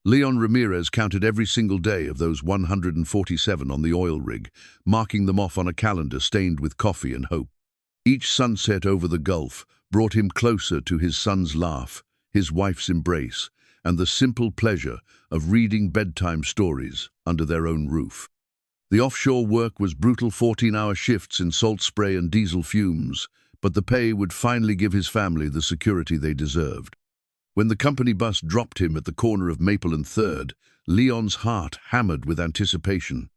Leon Ramirez counted every single day of those 147 on the oil rig, marking them off on a calendar stained with coffee and hope. Each sunset over the Gulf brought him closer to his son's laugh, his wife's embrace, and the simple pleasure of reading bedtime stories under their own roof. The offshore work was brutal 14-hour shifts in salt spray and diesel fumes, but the pay would finally give his family the security they deserved. When the company bus dropped him at the corner of Maple and 3rd, Leon's heart hammered with anticipation.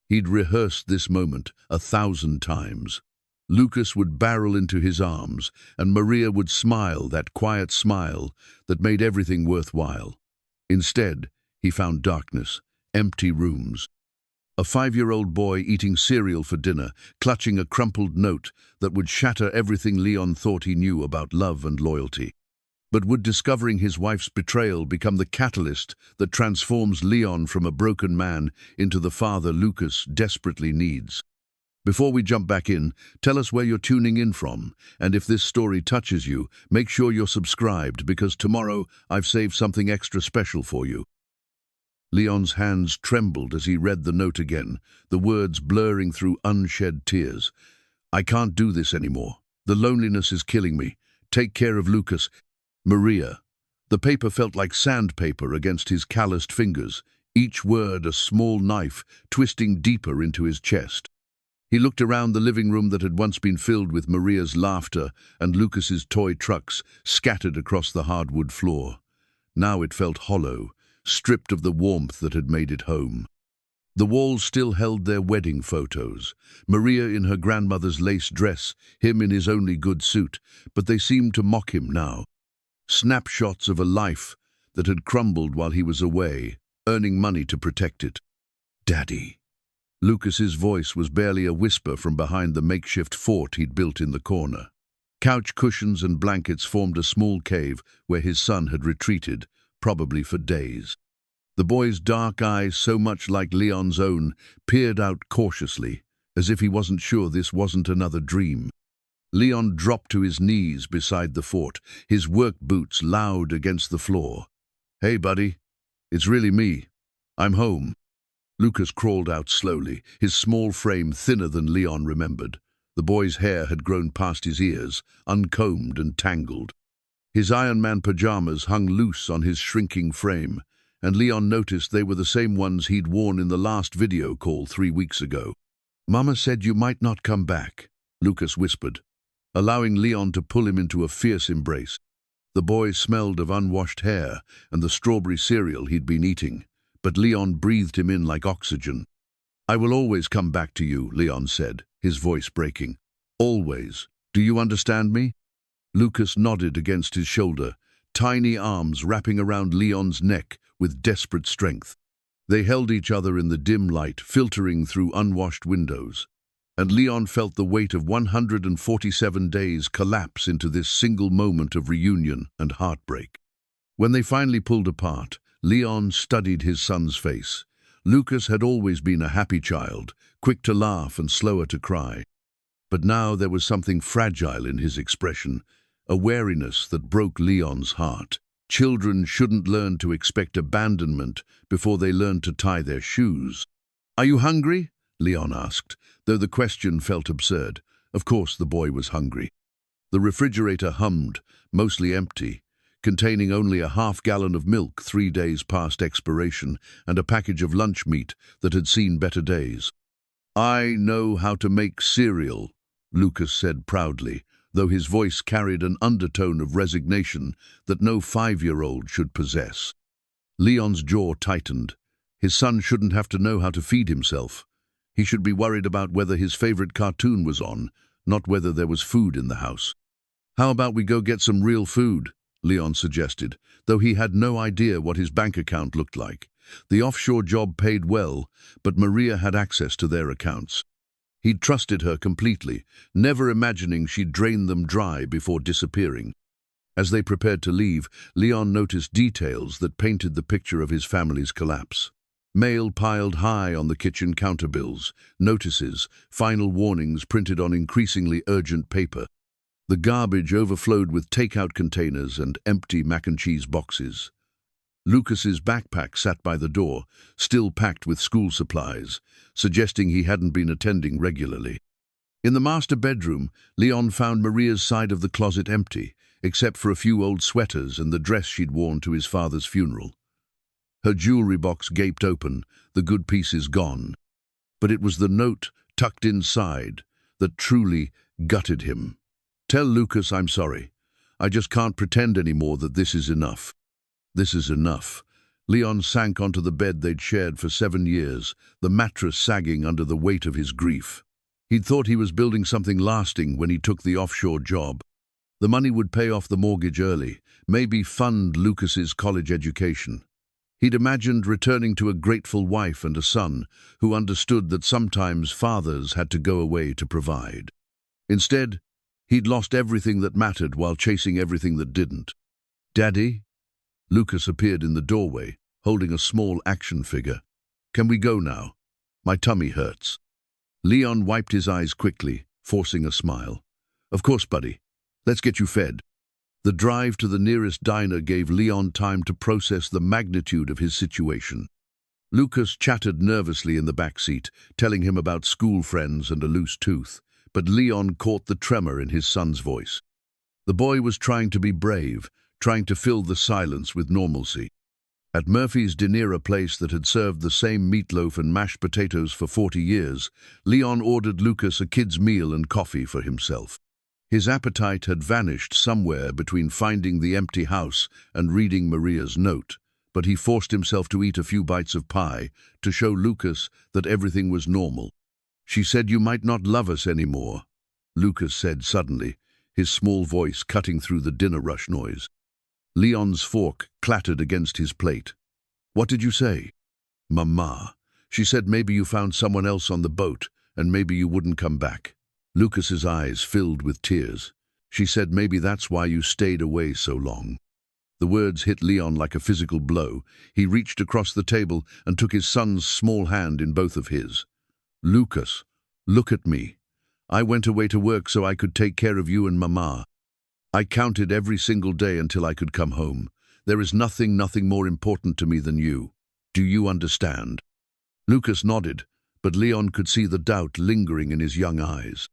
He'd rehearsed this moment 1,000 times. Lucas would barrel into his arms, and Maria would smile, that quiet smile that made everything worthwhile. Instead, he found darkness, empty rooms. A 5-year-old boy eating cereal for dinner, clutching a crumpled note that would shatter everything Leon thought he knew about love and loyalty. But would discovering his wife's betrayal become the catalyst that transforms Leon from a broken man into the father Lucas desperately needs? Before we jump back in, tell us where you're tuning in from, and if this story touches you, make sure you're subscribed, because tomorrow I've saved something extra special for you. Leon's hands trembled as he read the note again, the words blurring through unshed tears. "I can't do this anymore. The loneliness is killing me. Take care of Lucas. Maria." The paper felt like sandpaper against his calloused fingers, each word a small knife twisting deeper into his chest. He looked around the living room that had once been filled with Maria's laughter and Lucas's toy trucks scattered across the hardwood floor. Now it felt hollow, stripped of the warmth that had made it home. The walls still held their wedding photos, Maria in her grandmother's lace dress, him in his only good suit, but they seemed to mock him now. Snapshots of a life that had crumbled while he was away, earning money to protect it. "Daddy." Lucas's voice was barely a whisper from behind the makeshift fort he'd built in the corner. Couch cushions and blankets formed a small cave where his son had retreated, probably for days. The boy's dark eyes, so much like Leon's own, peered out cautiously, as if he wasn't sure this wasn't another dream. Leon dropped to his knees beside the fort, his work boots loud against the floor. "Hey, buddy. It's really me. I'm home." Lucas crawled out slowly, his small frame thinner than Leon remembered. The boy's hair had grown past his ears, uncombed and tangled. His Iron Man pajamas hung loose on his shrinking frame, and Leon noticed they were the same ones he'd worn in the last video call 3 weeks ago. "Mama said you might not come back," Lucas whispered, allowing Leon to pull him into a fierce embrace. The boy smelled of unwashed hair and the strawberry cereal he'd been eating, but Leon breathed him in like oxygen. "I will always come back to you," Leon said, his voice breaking. "Always. Do you understand me?" Lucas nodded against his shoulder, tiny arms wrapping around Leon's neck with desperate strength. They held each other in the dim light, filtering through unwashed windows, and Leon felt the weight of 147 days collapse into this single moment of reunion and heartbreak. When they finally pulled apart, Leon studied his son's face. Lucas had always been a happy child, quick to laugh and slower to cry. But now there was something fragile in his expression, a wariness that broke Leon's heart. Children shouldn't learn to expect abandonment before they learn to tie their shoes. "Are you hungry?" Leon asked, though the question felt absurd. Of course the boy was hungry. The refrigerator hummed, mostly empty, containing only a half-gallon of milk 3 days past expiration and a package of lunch meat that had seen better days. "I know how to make cereal," Lucas said proudly, though his voice carried an undertone of resignation that no 5-year-old should possess. Leon's jaw tightened. His son shouldn't have to know how to feed himself. He should be worried about whether his favorite cartoon was on, not whether there was food in the house. "How about we go get some real food?" Leon suggested, though he had no idea what his bank account looked like. The offshore job paid well, but Maria had access to their accounts. He'd trusted her completely, never imagining she'd drain them dry before disappearing. As they prepared to leave, Leon noticed details that painted the picture of his family's collapse. Mail piled high on the kitchen counterbills, notices, final warnings printed on increasingly urgent paper. The garbage overflowed with takeout containers and empty mac and cheese boxes. Lucas's backpack sat by the door, still packed with school supplies, suggesting he hadn't been attending regularly. In the master bedroom, Leon found Maria's side of the closet empty, except for a few old sweaters and the dress she'd worn to his father's funeral. Her jewelry box gaped open, the good pieces gone. But it was the note tucked inside that truly gutted him. "Tell Lucas I'm sorry. I just can't pretend anymore that this is enough." This is enough. Leon sank onto the bed they'd shared for 7 years, the mattress sagging under the weight of his grief. He'd thought he was building something lasting when he took the offshore job. The money would pay off the mortgage early, maybe fund Lucas's college education. He'd imagined returning to a grateful wife and a son who understood that sometimes fathers had to go away to provide. Instead, he'd lost everything that mattered while chasing everything that didn't. "Daddy?" Lucas appeared in the doorway, holding a small action figure. "Can we go now? My tummy hurts." Leon wiped his eyes quickly, forcing a smile. "Of course, buddy. Let's get you fed." The drive to the nearest diner gave Leon time to process the magnitude of his situation. Lucas chattered nervously in the back seat, telling him about school friends and a loose tooth, but Leon caught the tremor in his son's voice. The boy was trying to be brave, trying to fill the silence with normalcy. At Murphy's dinner place that had served the same meatloaf and mashed potatoes for 40 years, Leon ordered Lucas a kid's meal and coffee for himself. His appetite had vanished somewhere between finding the empty house and reading Maria's note, but he forced himself to eat a few bites of pie to show Lucas that everything was normal. "She said you might not love us anymore," Lucas said suddenly, his small voice cutting through the dinner rush noise. Leon's fork clattered against his plate. "What did you say?" "Mama. She said maybe you found someone else on the boat and maybe you wouldn't come back." Lucas's eyes filled with tears. "She said maybe that's why you stayed away so long." The words hit Leon like a physical blow. He reached across the table and took his son's small hand in both of his. "Lucas, look at me. I went away to work so I could take care of you and Mama. I counted every single day until I could come home. There is nothing more important to me than you. Do you understand?" Lucas nodded, but Leon could see the doubt lingering in his young eyes.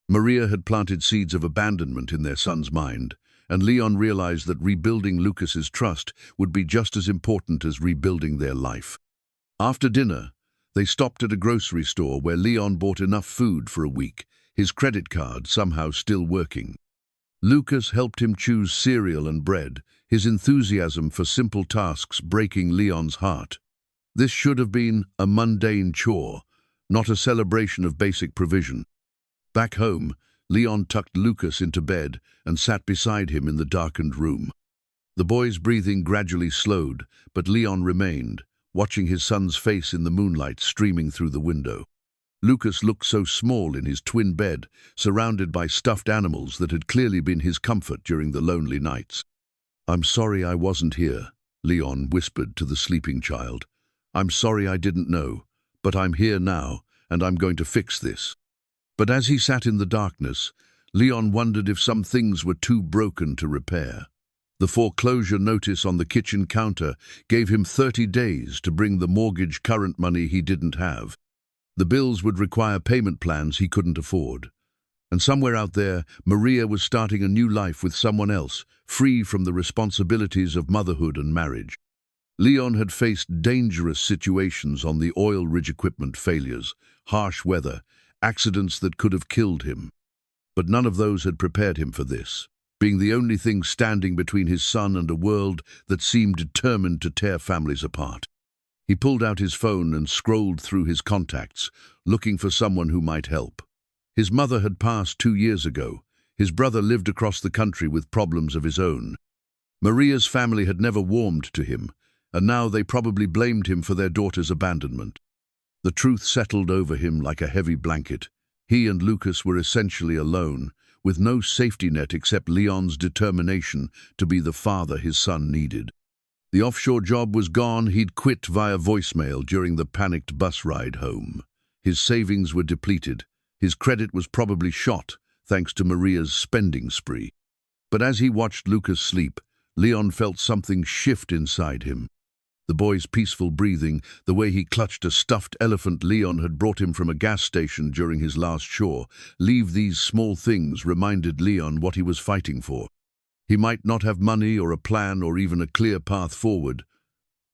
Maria had planted seeds of abandonment in their son's mind, and Leon realized that rebuilding Lucas's trust would be just as important as rebuilding their life. After dinner, they stopped at a grocery store where Leon bought enough food for a week, his credit card somehow still working. Lucas helped him choose cereal and bread, his enthusiasm for simple tasks breaking Leon's heart. This should have been a mundane chore, not a celebration of basic provision. Back home, Leon tucked Lucas into bed and sat beside him in the darkened room. The boy's breathing gradually slowed, but Leon remained, watching his son's face in the moonlight streaming through the window. Lucas looked so small in his twin bed, surrounded by stuffed animals that had clearly been his comfort during the lonely nights. "I'm sorry I wasn't here," Leon whispered to the sleeping child. "I'm sorry I didn't know, but I'm here now, and I'm going to fix this." But as he sat in the darkness, Leon wondered if some things were too broken to repair. The foreclosure notice on the kitchen counter gave him 30 days to bring the mortgage current money he didn't have. The bills would require payment plans he couldn't afford. And somewhere out there, Maria was starting a new life with someone else, free from the responsibilities of motherhood and marriage. Leon had faced dangerous situations on the oil rig, equipment failures, harsh weather, accidents that could have killed him. But none of those had prepared him for this, being the only thing standing between his son and a world that seemed determined to tear families apart. He pulled out his phone and scrolled through his contacts, looking for someone who might help. His mother had passed 2 years ago. His brother lived across the country with problems of his own. Maria's family had never warmed to him, and now they probably blamed him for their daughter's abandonment. The truth settled over him like a heavy blanket. He and Lucas were essentially alone, with no safety net except Leon's determination to be the father his son needed. The offshore job was gone. He'd quit via voicemail during the panicked bus ride home. His savings were depleted. His credit was probably shot, thanks to Maria's spending spree. But as he watched Lucas sleep, Leon felt something shift inside him. The boy's peaceful breathing, the way he clutched a stuffed elephant Leon had brought him from a gas station during his last chore, these small things reminded Leon what he was fighting for. He might not have money or a plan or even a clear path forward,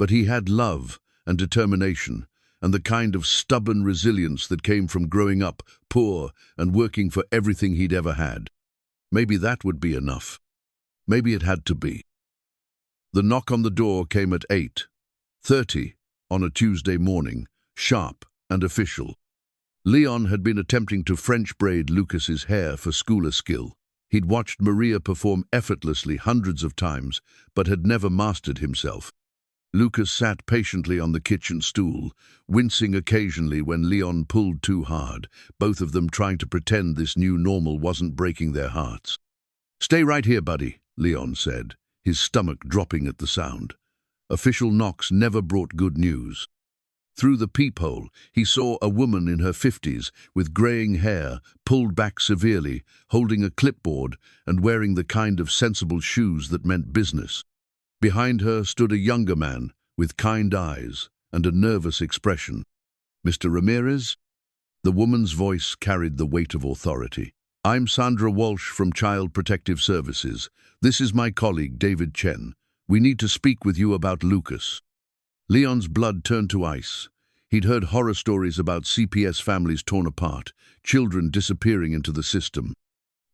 but he had love and determination and the kind of stubborn resilience that came from growing up poor and working for everything he'd ever had. Maybe that would be enough. Maybe it had to be. The knock on the door came at 8:30 on a Tuesday morning, sharp and official. Leon had been attempting to French braid Lucas's hair for schooler skill. He'd watched Maria perform effortlessly hundreds of times, but had never mastered himself. Lucas sat patiently on the kitchen stool, wincing occasionally when Leon pulled too hard, both of them trying to pretend this new normal wasn't breaking their hearts. "Stay right here, buddy," Leon said, his stomach dropping at the sound. Official knocks never brought good news. Through the peephole, he saw a woman in her 50s with graying hair, pulled back severely, holding a clipboard and wearing the kind of sensible shoes that meant business. Behind her stood a younger man with kind eyes and a nervous expression. "Mr. Ramirez?" The woman's voice carried the weight of authority. "I'm Sandra Walsh from Child Protective Services. This is my colleague, David Chen. We need to speak with you about Lucas." Leon's blood turned to ice. He'd heard horror stories about CPS families torn apart, children disappearing into the system.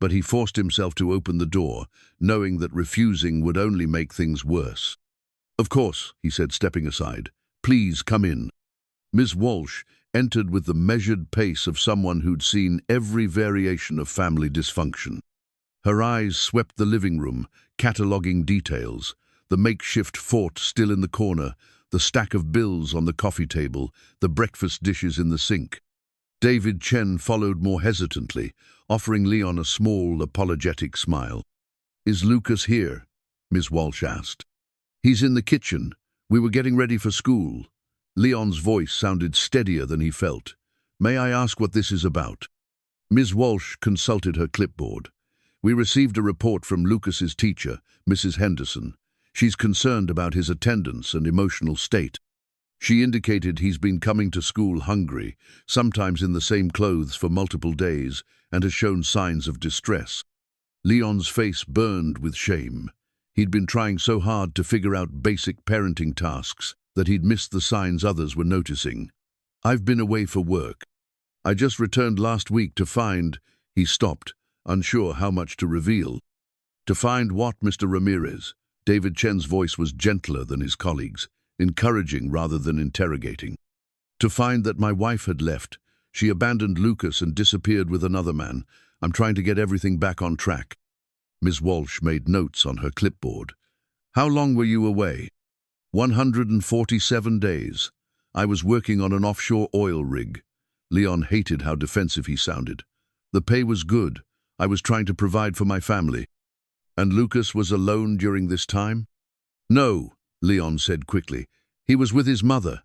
But he forced himself to open the door, knowing that refusing would only make things worse. "Of course," he said, stepping aside. "Please come in." Ms. Walsh entered with the measured pace of someone who'd seen every variation of family dysfunction. Her eyes swept the living room, cataloguing details, the makeshift fort still in the corner, the stack of bills on the coffee table, the breakfast dishes in the sink. David Chen followed more hesitantly, offering Leon a small, apologetic smile. "Is Lucas here?" Ms. Walsh asked. "He's in the kitchen. We were getting ready for school." Leon's voice sounded steadier than he felt. "May I ask what this is about?" Ms. Walsh consulted her clipboard. "We received a report from Lucas's teacher, Mrs. Henderson. She's concerned about his attendance and emotional state. She indicated he's been coming to school hungry, sometimes in the same clothes for multiple days, and has shown signs of distress." Leon's face burned with shame. He'd been trying so hard to figure out basic parenting tasks that he'd missed the signs others were noticing. "I've been away for work. I just returned last week to find—" He stopped, unsure how much to reveal. "To find what, Mr. Ramirez?" David Chen's voice was gentler than his colleagues, encouraging rather than interrogating. "To find that my wife had left. She abandoned Lucas and disappeared with another man. I'm trying to get everything back on track." Ms. Walsh made notes on her clipboard. "How long were you away?" 147 days. I was working on an offshore oil rig." Leon hated how defensive he sounded. "The pay was good. I was trying to provide for my family." "And Lucas was alone during this time?" "No," Leon said quickly. "He was with his mother.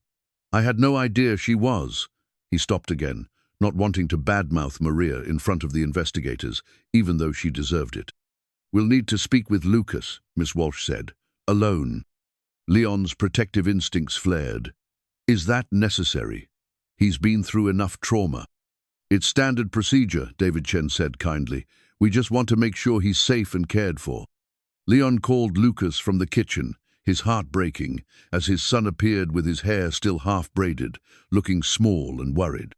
I had no idea she was." He stopped again, not wanting to badmouth Maria in front of the investigators, even though she deserved it. "We'll need to speak with Lucas," Miss Walsh said. "Alone." Leon's protective instincts flared. "Is that necessary? He's been through enough trauma." "It's standard procedure," David Chen said kindly. "We just want to make sure he's safe and cared for." Leon called Lucas from the kitchen, his heart breaking, as his son appeared with his hair still half-braided, looking small and worried.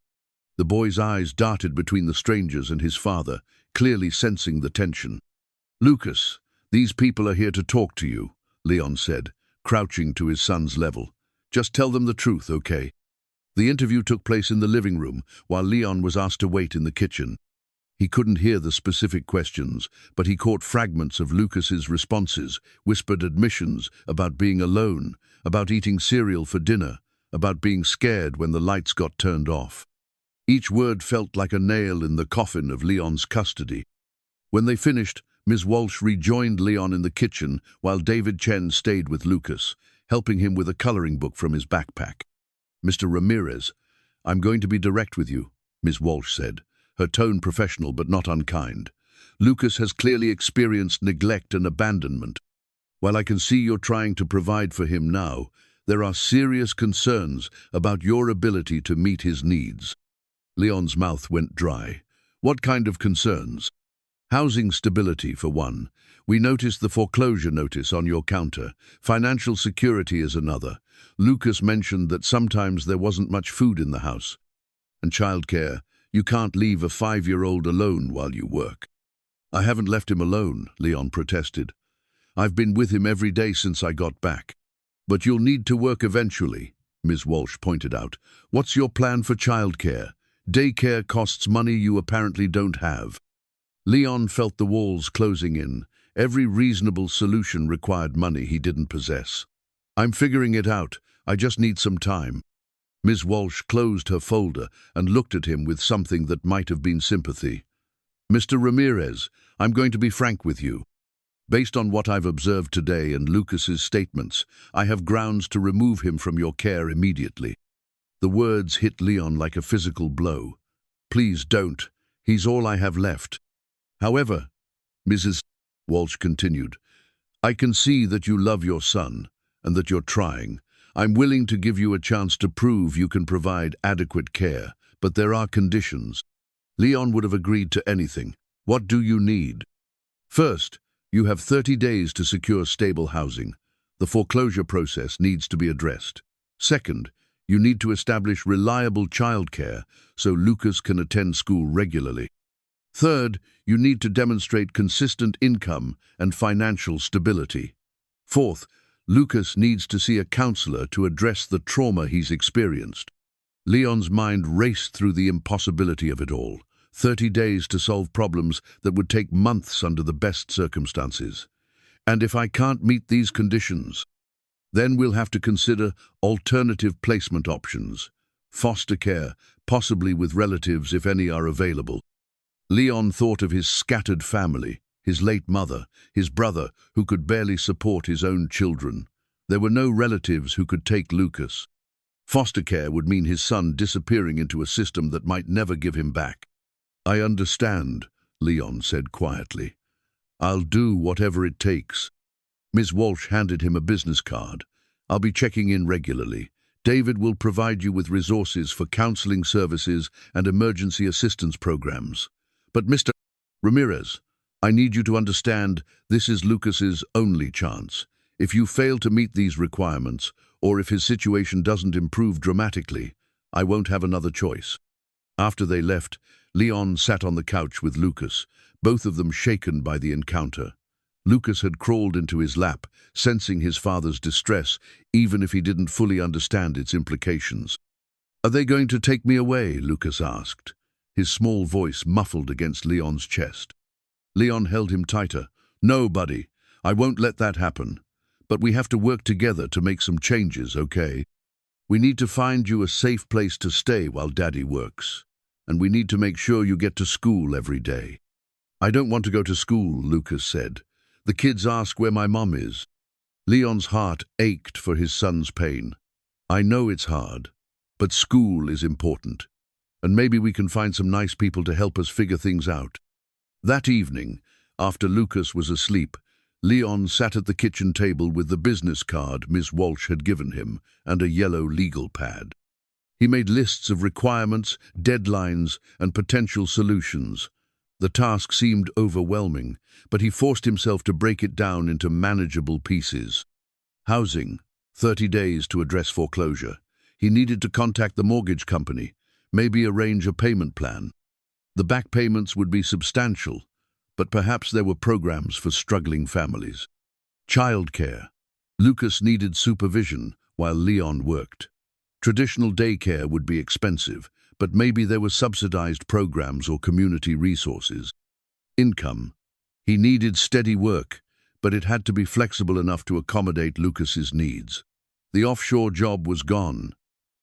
The boy's eyes darted between the strangers and his father, clearly sensing the tension. "Lucas, these people are here to talk to you," Leon said, crouching to his son's level. "Just tell them the truth, okay?" The interview took place in the living room, while Leon was asked to wait in the kitchen. He couldn't hear the specific questions, but he caught fragments of Lucas's responses, whispered admissions about being alone, about eating cereal for dinner, about being scared when the lights got turned off. Each word felt like a nail in the coffin of Leon's custody. When they finished, Ms. Walsh rejoined Leon in the kitchen while David Chen stayed with Lucas, helping him with a coloring book from his backpack. "Mr. Ramirez, I'm going to be direct with you," Ms. Walsh said, her tone professional but not unkind. "Lucas has clearly experienced neglect and abandonment. While I can see you're trying to provide for him now, There are serious concerns about your ability to meet his needs. Leon's mouth went dry. What kind of concerns? Housing stability, for one. We noticed the foreclosure notice on your counter. Financial security is another. Lucas mentioned that sometimes there wasn't much food in the house. And childcare. You can't leave a 5-year-old alone while you work. I haven't left him alone, Leon protested. I've been with him every day since I got back. But you'll need to work eventually, Ms. Walsh pointed out. What's your plan for childcare? Daycare costs money you apparently don't have. Leon felt the walls closing in. Every reasonable solution required money he didn't possess. I'm figuring it out. I just need some time. Ms. Walsh closed her folder and looked at him with something that might have been sympathy. Mr. Ramirez, I'm going to be frank with you. Based on what I've observed today and Lucas's statements, I have grounds to remove him from your care immediately. The words hit Leon like a physical blow. Please don't. He's all I have left. However, Mrs. Walsh continued, I can see that you love your son and that you're trying. I'm willing to give you a chance to prove you can provide adequate care, but there are conditions. Leon would have agreed to anything. What do you need? First, you have 30 days to secure stable housing. The foreclosure process needs to be addressed. Second, you need to establish reliable childcare so Lucas can attend school regularly. Third, you need to demonstrate consistent income and financial stability. Fourth, Lucas needs to see a counselor to address the trauma he's experienced. Leon's mind raced through the impossibility of it all. 30 days to solve problems that would take months under the best circumstances. And if I can't meet these conditions, then we'll have to consider alternative placement options. Foster care, possibly with relatives if any are available. Leon thought of his scattered family, his late mother, his brother who could barely support his own children. There were no relatives who could take Lucas. Foster care would mean his son disappearing into a system that might never give him back. I understand, Leon said quietly. I'll do whatever it takes. Ms. Walsh handed him a business card. I'll be checking in regularly. David will provide you with resources for counseling services and emergency assistance programs. But Mr. Ramirez, I need you to understand this is Lucas's only chance. If you fail to meet these requirements, or if his situation doesn't improve dramatically, I won't have another choice. After they left, Leon sat on the couch with Lucas, both of them shaken by the encounter. Lucas had crawled into his lap, sensing his father's distress, even if he didn't fully understand its implications. Are they going to take me away? Lucas asked, his small voice muffled against Leon's chest. Leon held him tighter. No, buddy, I won't let that happen. But we have to work together to make some changes, okay? We need to find you a safe place to stay while Daddy works. And we need to make sure you get to school every day. I don't want to go to school, Lucas said. The kids ask where my mom is. Leon's heart ached for his son's pain. I know it's hard, but school is important. And maybe we can find some nice people to help us figure things out. That evening, after Lucas was asleep, Leon sat at the kitchen table with the business card Ms. Walsh had given him and a yellow legal pad. He made lists of requirements, deadlines, and potential solutions. The task seemed overwhelming, but he forced himself to break it down into manageable pieces. Housing, 30 days to address foreclosure. He needed to contact the mortgage company, maybe arrange a payment plan. The back payments would be substantial, but perhaps there were programs for struggling families. Childcare. Lucas needed supervision while Leon worked. Traditional daycare would be expensive, but maybe there were subsidized programs or community resources. Income. He needed steady work, but it had to be flexible enough to accommodate Lucas's needs. The offshore job was gone,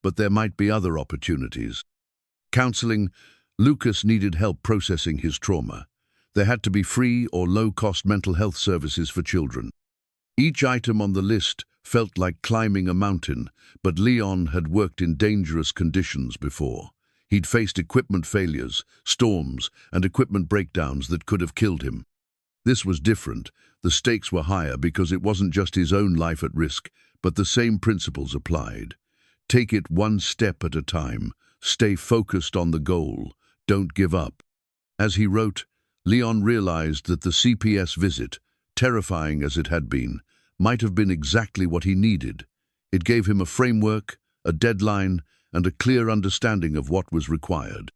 but there might be other opportunities. Counseling. Lucas needed help processing his trauma. There had to be free or low-cost mental health services for children. Each item on the list felt like climbing a mountain, but Leon had worked in dangerous conditions before. He'd faced equipment failures, storms, and equipment breakdowns that could have killed him. This was different. The stakes were higher because it wasn't just his own life at risk, but the same principles applied. Take it one step at a time. Stay focused on the goal. Don't give up. As he wrote, Leon realized that the CPS visit, terrifying as it had been, might have been exactly what he needed. It gave him a framework, a deadline, and a clear understanding of what was required.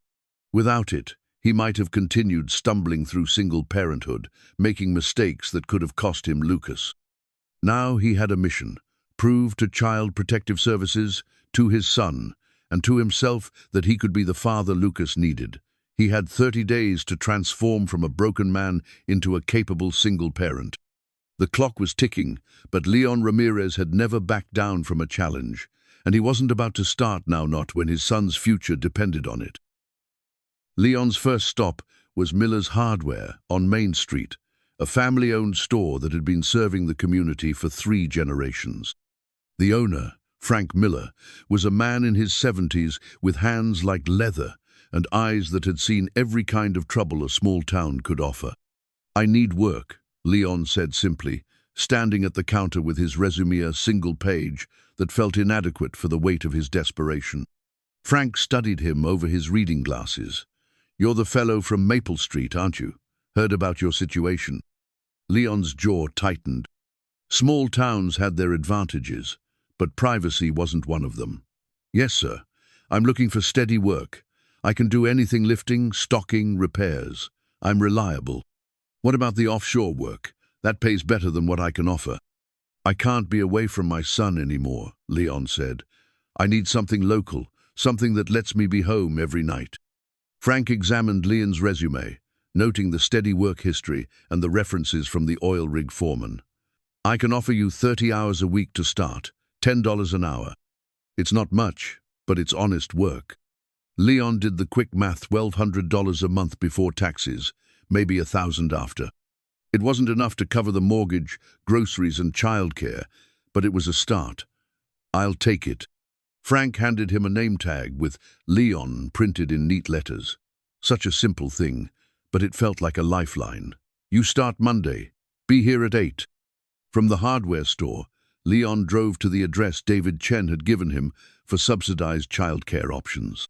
Without it, he might have continued stumbling through single parenthood, making mistakes that could have cost him Lucas. Now he had a mission: prove to Child Protective Services, to his son, and to himself that he could be the father Lucas needed. He had 30 days to transform from a broken man into a capable single parent. The clock was ticking, but Leon Ramirez had never backed down from a challenge, and he wasn't about to start now, not when his son's future depended on it. Leon's first stop was Miller's Hardware on Main Street, a family-owned store that had been serving the community for 3 generations. The owner, Frank Miller, was a man in his 70s with hands like leather and eyes that had seen every kind of trouble a small town could offer. "I need work," Leon said simply, standing at the counter with his resume a single page that felt inadequate for the weight of his desperation. Frank studied him over his reading glasses. "You're the fellow from Maple Street, aren't you? Heard about your situation." Leon's jaw tightened. Small towns had their advantages, but privacy wasn't one of them. "Yes, sir. I'm looking for steady work. I can do anything: lifting, stocking, repairs. I'm reliable." "What about the offshore work? That pays better than what I can offer." "I can't be away from my son anymore," Leon said. "I need something local, something that lets me be home every night." Frank examined Leon's resume, noting the steady work history and the references from the oil rig foreman. "I can offer you 30 hours a week to start, $10 an hour. It's not much, but it's honest work." Leon did the quick math: $1,200 a month before taxes, maybe $1,000 after. It wasn't enough to cover the mortgage, groceries, and childcare, but it was a start. "I'll take it." Frank handed him a name tag with Leon printed in neat letters. Such a simple thing, but it felt like a lifeline. "You start Monday. Be here at 8. From the hardware store, Leon drove to the address David Chen had given him for subsidized childcare options.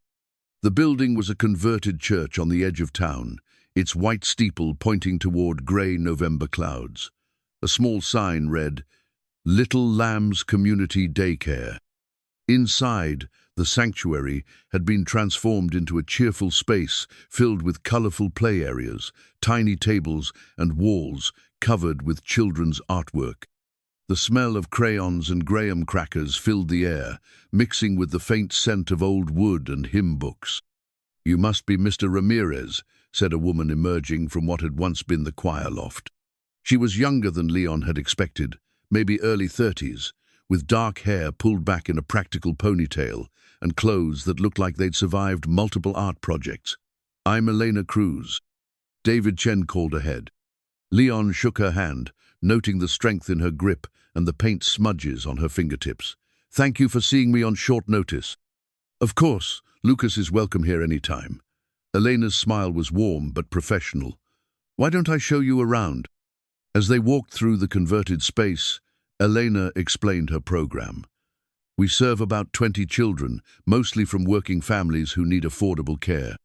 The building was a converted church on the edge of town, its white steeple pointing toward gray November clouds. A small sign read, "Little Lambs Community Daycare." Inside, the sanctuary had been transformed into a cheerful space filled with colorful play areas, tiny tables, and walls covered with children's artwork. The smell of crayons and graham crackers filled the air, mixing with the faint scent of old wood and hymn books. "You must be Mr. Ramirez," said a woman emerging from what had once been the choir loft. She was younger than Leon had expected, maybe early 30s, with dark hair pulled back in a practical ponytail and clothes that looked like they'd survived multiple art projects. "I'm Elena Cruz." David Chen called ahead. Leon shook her hand, noting the strength in her grip and the paint smudges on her fingertips. "Thank you for seeing me on short notice." "Of course, Lucas is welcome here any time." Elena's smile was warm but professional. "Why don't I show you around?" As they walked through the converted space, Elena explained her program. "We serve about 20 children, mostly from working families who need affordable care.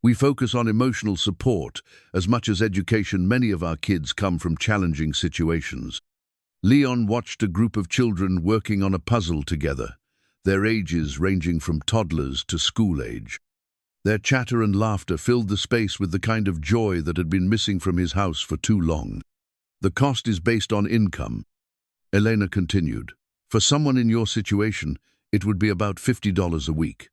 We focus on emotional support as much as education. Many of our kids come from challenging situations." Leon watched a group of children working on a puzzle together, their ages ranging from toddlers to school age. Their chatter and laughter filled the space with the kind of joy that had been missing from his house for too long. "The cost is based on income," Elena continued. "For someone in your situation, it would be about $50 a week.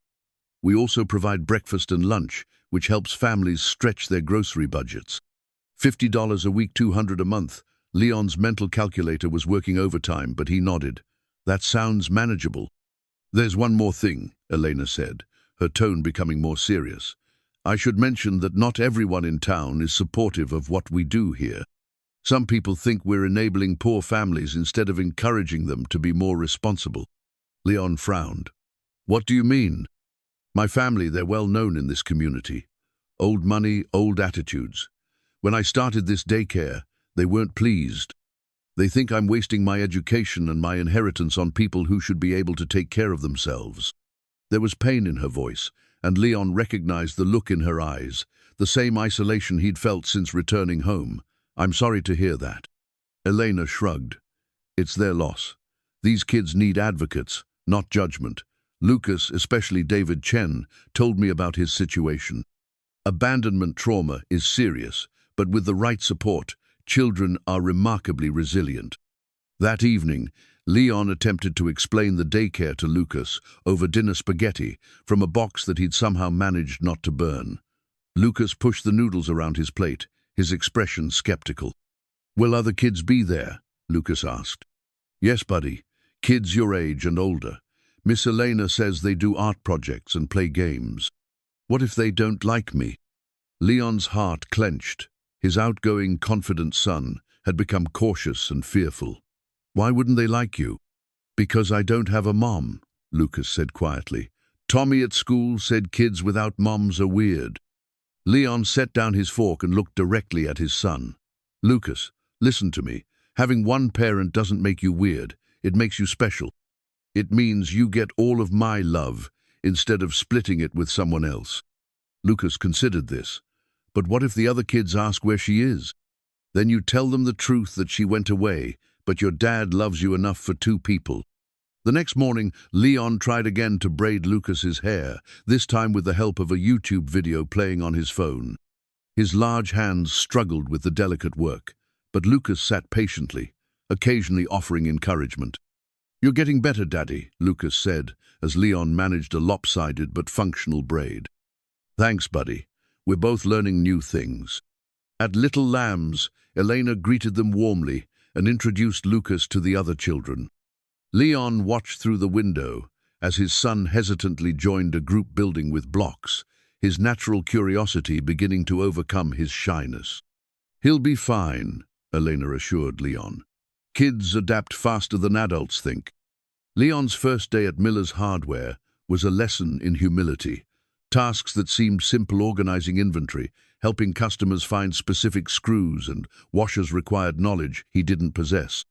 We also provide breakfast and lunch, which helps families stretch their grocery budgets." $50 a week, $200 a month. Leon's mental calculator was working overtime, but he nodded. "That sounds manageable." "There's one more thing," Elena said, her tone becoming more serious. "I should mention that not everyone in town is supportive of what we do here. Some people think we're enabling poor families instead of encouraging them to be more responsible." Leon frowned. "What do you mean?" "My family, they're well known in this community. Old money, old attitudes. When I started this daycare, they weren't pleased." They think I'm wasting my education and my inheritance on people who should be able to take care of themselves." There was pain in her voice, and Leon recognized the look in her eyes, the same isolation he'd felt since returning home. "I'm sorry to hear that." Elena shrugged. "It's their loss. These kids need advocates, not judgment. Lucas, especially David Chen, told me about his situation. Abandonment trauma is serious, but with the right support, children are remarkably resilient." That evening, Leon attempted to explain the daycare to Lucas over dinner spaghetti from a box that he'd somehow managed not to burn. Lucas pushed the noodles around his plate, his expression skeptical. "Will other kids be there?" Lucas asked. "Yes, buddy. Kids your age and older. Miss Elena says they do art projects and play games. What if they don't like me?" Leon's heart clenched. His outgoing, confident son had become cautious and fearful. "Why wouldn't they like you?" "Because I don't have a mom," Lucas said quietly. "Tommy at school said kids without moms are weird." Leon set down his fork and looked directly at his son. "Lucas, listen to me. Having one parent doesn't make you weird. It makes you special. It means you get all of my love instead of splitting it with someone else." Lucas considered this. "But what if the other kids ask where she is? Then you tell them the truth that she went away, but your dad loves you enough for two people." The next morning, Leon tried again to braid Lucas's hair, this time with the help of a YouTube video playing on his phone. His large hands struggled with the delicate work, but Lucas sat patiently, occasionally offering encouragement. "You're getting better, Daddy," Lucas said, as Leon managed a lopsided but functional braid. "Thanks, buddy. We're both learning new things." At Little Lambs, Elena greeted them warmly and introduced Lucas to the other children. Leon watched through the window as his son hesitantly joined a group building with blocks, his natural curiosity beginning to overcome his shyness. "He'll be fine," Elena assured Leon. "Kids adapt faster than adults think." Leon's first day at Miller's Hardware was a lesson in humility. Tasks that seemed simple, organizing inventory, helping customers find specific screws and washers, required knowledge he didn't possess.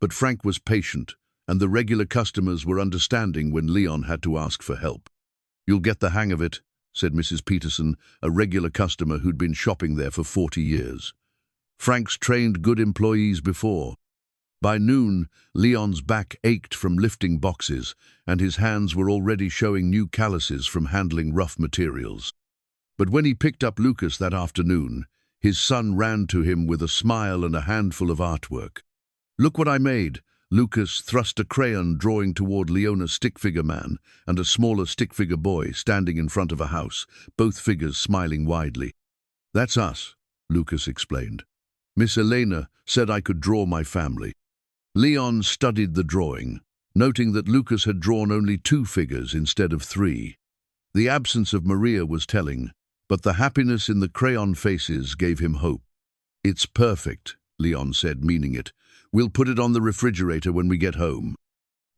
But Frank was patient, and the regular customers were understanding when Leon had to ask for help. "You'll get the hang of it," said Mrs. Peterson, a regular customer who'd been shopping there for 40 years. Frank's trained good employees before. By noon, Leon's back ached from lifting boxes, and his hands were already showing new calluses from handling rough materials. But when he picked up Lucas that afternoon, his son ran to him with a smile and a handful of artwork. "Look what I made." Lucas thrust a crayon drawing toward Leona's stick figure man and a smaller stick figure boy standing in front of a house, both figures smiling widely. "That's us," Lucas explained. "Miss Elena said I could draw my family." Leon studied the drawing, noting that Lucas had drawn only 2 figures instead of 3. The absence of Maria was telling, but the happiness in the crayon faces gave him hope. "It's perfect," Leon said, meaning it. "We'll put it on the refrigerator when we get home."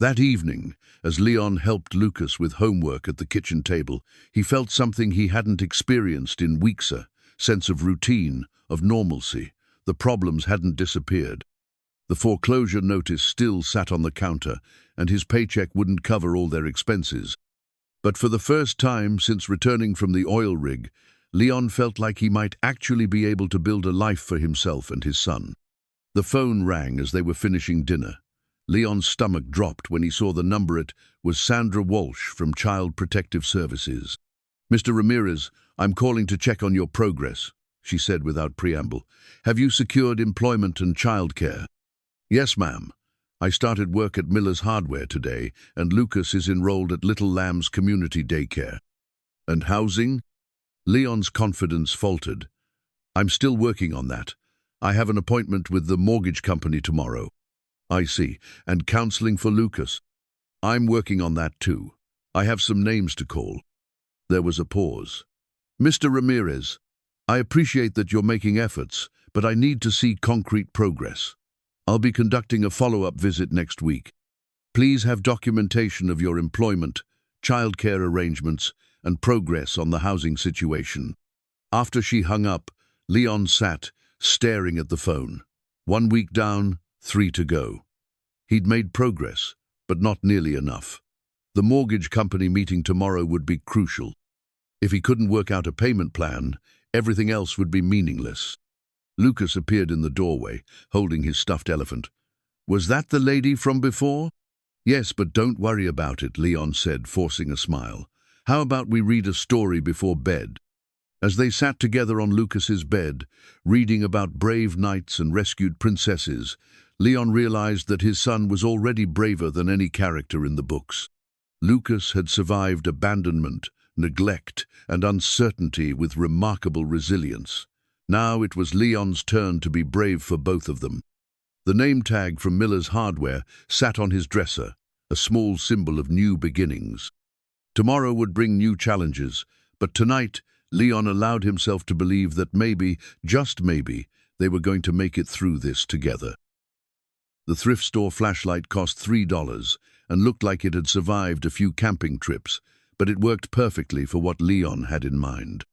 That evening, as Leon helped Lucas with homework at the kitchen table, he felt something he hadn't experienced in weeks, a sense of routine, of normalcy. The problems hadn't disappeared. The foreclosure notice still sat on the counter, and his paycheck wouldn't cover all their expenses. But for the first time since returning from the oil rig, Leon felt like he might actually be able to build a life for himself and his son. The phone rang as they were finishing dinner. Leon's stomach dropped when he saw the number. It was Sandra Walsh from Child Protective Services. "Mr. Ramirez, I'm calling to check on your progress," she said without preamble. "Have you secured employment and childcare?" "Yes, ma'am. I started work at Miller's Hardware today, and Lucas is enrolled at Little Lambs Community Daycare." "And housing?" Leon's confidence faltered. "I'm still working on that. I have an appointment with the mortgage company tomorrow." "I see. And counseling for Lucas?" "I'm working on that too. I have some names to call." There was a pause. "Mr. Ramirez, I appreciate that you're making efforts, but I need to see concrete progress. I'll be conducting a follow-up visit next week. Please have documentation of your employment, childcare arrangements, and progress on the housing situation." After she hung up, Leon sat, staring at the phone. 1 week down, 3 to go. He'd made progress, but not nearly enough. The mortgage company meeting tomorrow would be crucial. If he couldn't work out a payment plan, everything else would be meaningless. Lucas appeared in the doorway, holding his stuffed elephant. "Was that the lady from before?" "Yes, but don't worry about it," Leon said, forcing a smile. "How about we read a story before bed?" As they sat together on Lucas's bed, reading about brave knights and rescued princesses, Leon realized that his son was already braver than any character in the books. Lucas had survived abandonment, neglect, and uncertainty with remarkable resilience. Now it was Leon's turn to be brave for both of them. The name tag from Miller's Hardware sat on his dresser, a small symbol of new beginnings. Tomorrow would bring new challenges, but tonight Leon allowed himself to believe that maybe, just maybe, they were going to make it through this together. The thrift store flashlight cost $3 and looked like it had survived a few camping trips, but it worked perfectly for what Leon had in mind.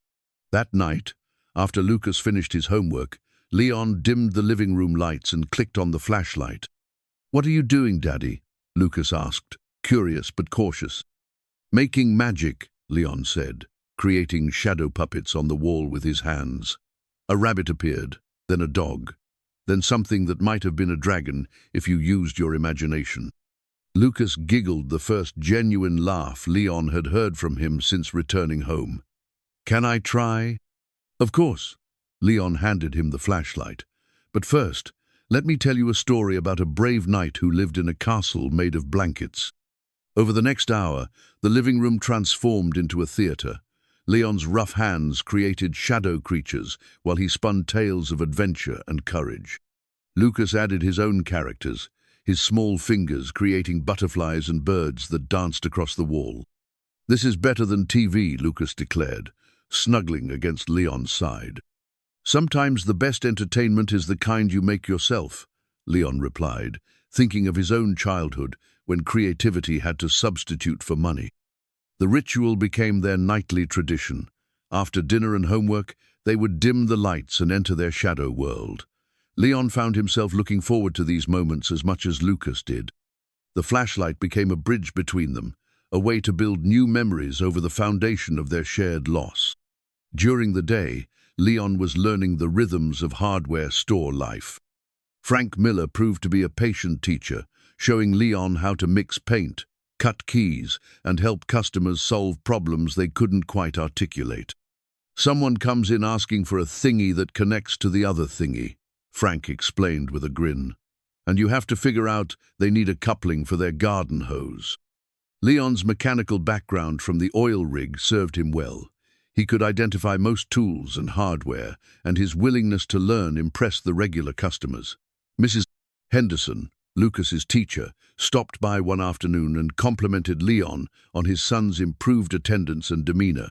That night, after Lucas finished his homework, Leon dimmed the living room lights and clicked on the flashlight. "What are you doing, Daddy?" Lucas asked, curious but cautious. "Making magic," Leon said, creating shadow puppets on the wall with his hands. A rabbit appeared, then a dog, then something that might have been a dragon if you used your imagination. Lucas giggled, the first genuine laugh Leon had heard from him since returning home. "Can I try?" "Of course." Leon handed him the flashlight. "But first, let me tell you a story about a brave knight who lived in a castle made of blankets." Over the next hour, the living room transformed into a theater. Leon's rough hands created shadow creatures while he spun tales of adventure and courage. Lucas added his own characters, his small fingers creating butterflies and birds that danced across the wall. "This is better than TV," Lucas declared, snuggling against Leon's side. "Sometimes the best entertainment is the kind you make yourself," Leon replied, thinking of his own childhood when creativity had to substitute for money. The ritual became their nightly tradition. After dinner and homework, they would dim the lights and enter their shadow world. Leon found himself looking forward to these moments as much as Lucas did. The flashlight became a bridge between them, a way to build new memories over the foundation of their shared loss. During the day, Leon was learning the rhythms of hardware store life. Frank Miller proved to be a patient teacher, showing Leon how to mix paint, cut keys, and help customers solve problems they couldn't quite articulate. "Someone comes in asking for a thingy that connects to the other thingy," Frank explained with a grin. "And you have to figure out they need a coupling for their garden hose." Leon's mechanical background from the oil rig served him well. He could identify most tools and hardware, and his willingness to learn impressed the regular customers. Mrs. Henderson, Lucas's teacher, stopped by one afternoon and complimented Leon on his son's improved attendance and demeanor.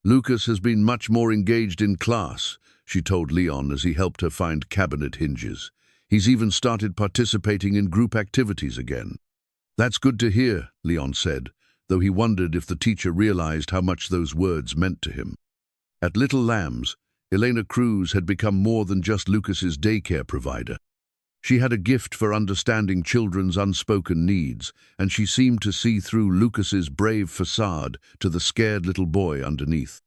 "Lucas has been much more engaged in class," she told Leon as he helped her find cabinet hinges. "He's even started participating in group activities again." "That's good to hear," Leon said, though he wondered if the teacher realized how much those words meant to him. At Little Lambs, Elena Cruz had become more than just Lucas's daycare provider. She had a gift for understanding children's unspoken needs, and she seemed to see through Lucas's brave facade to the scared little boy underneath.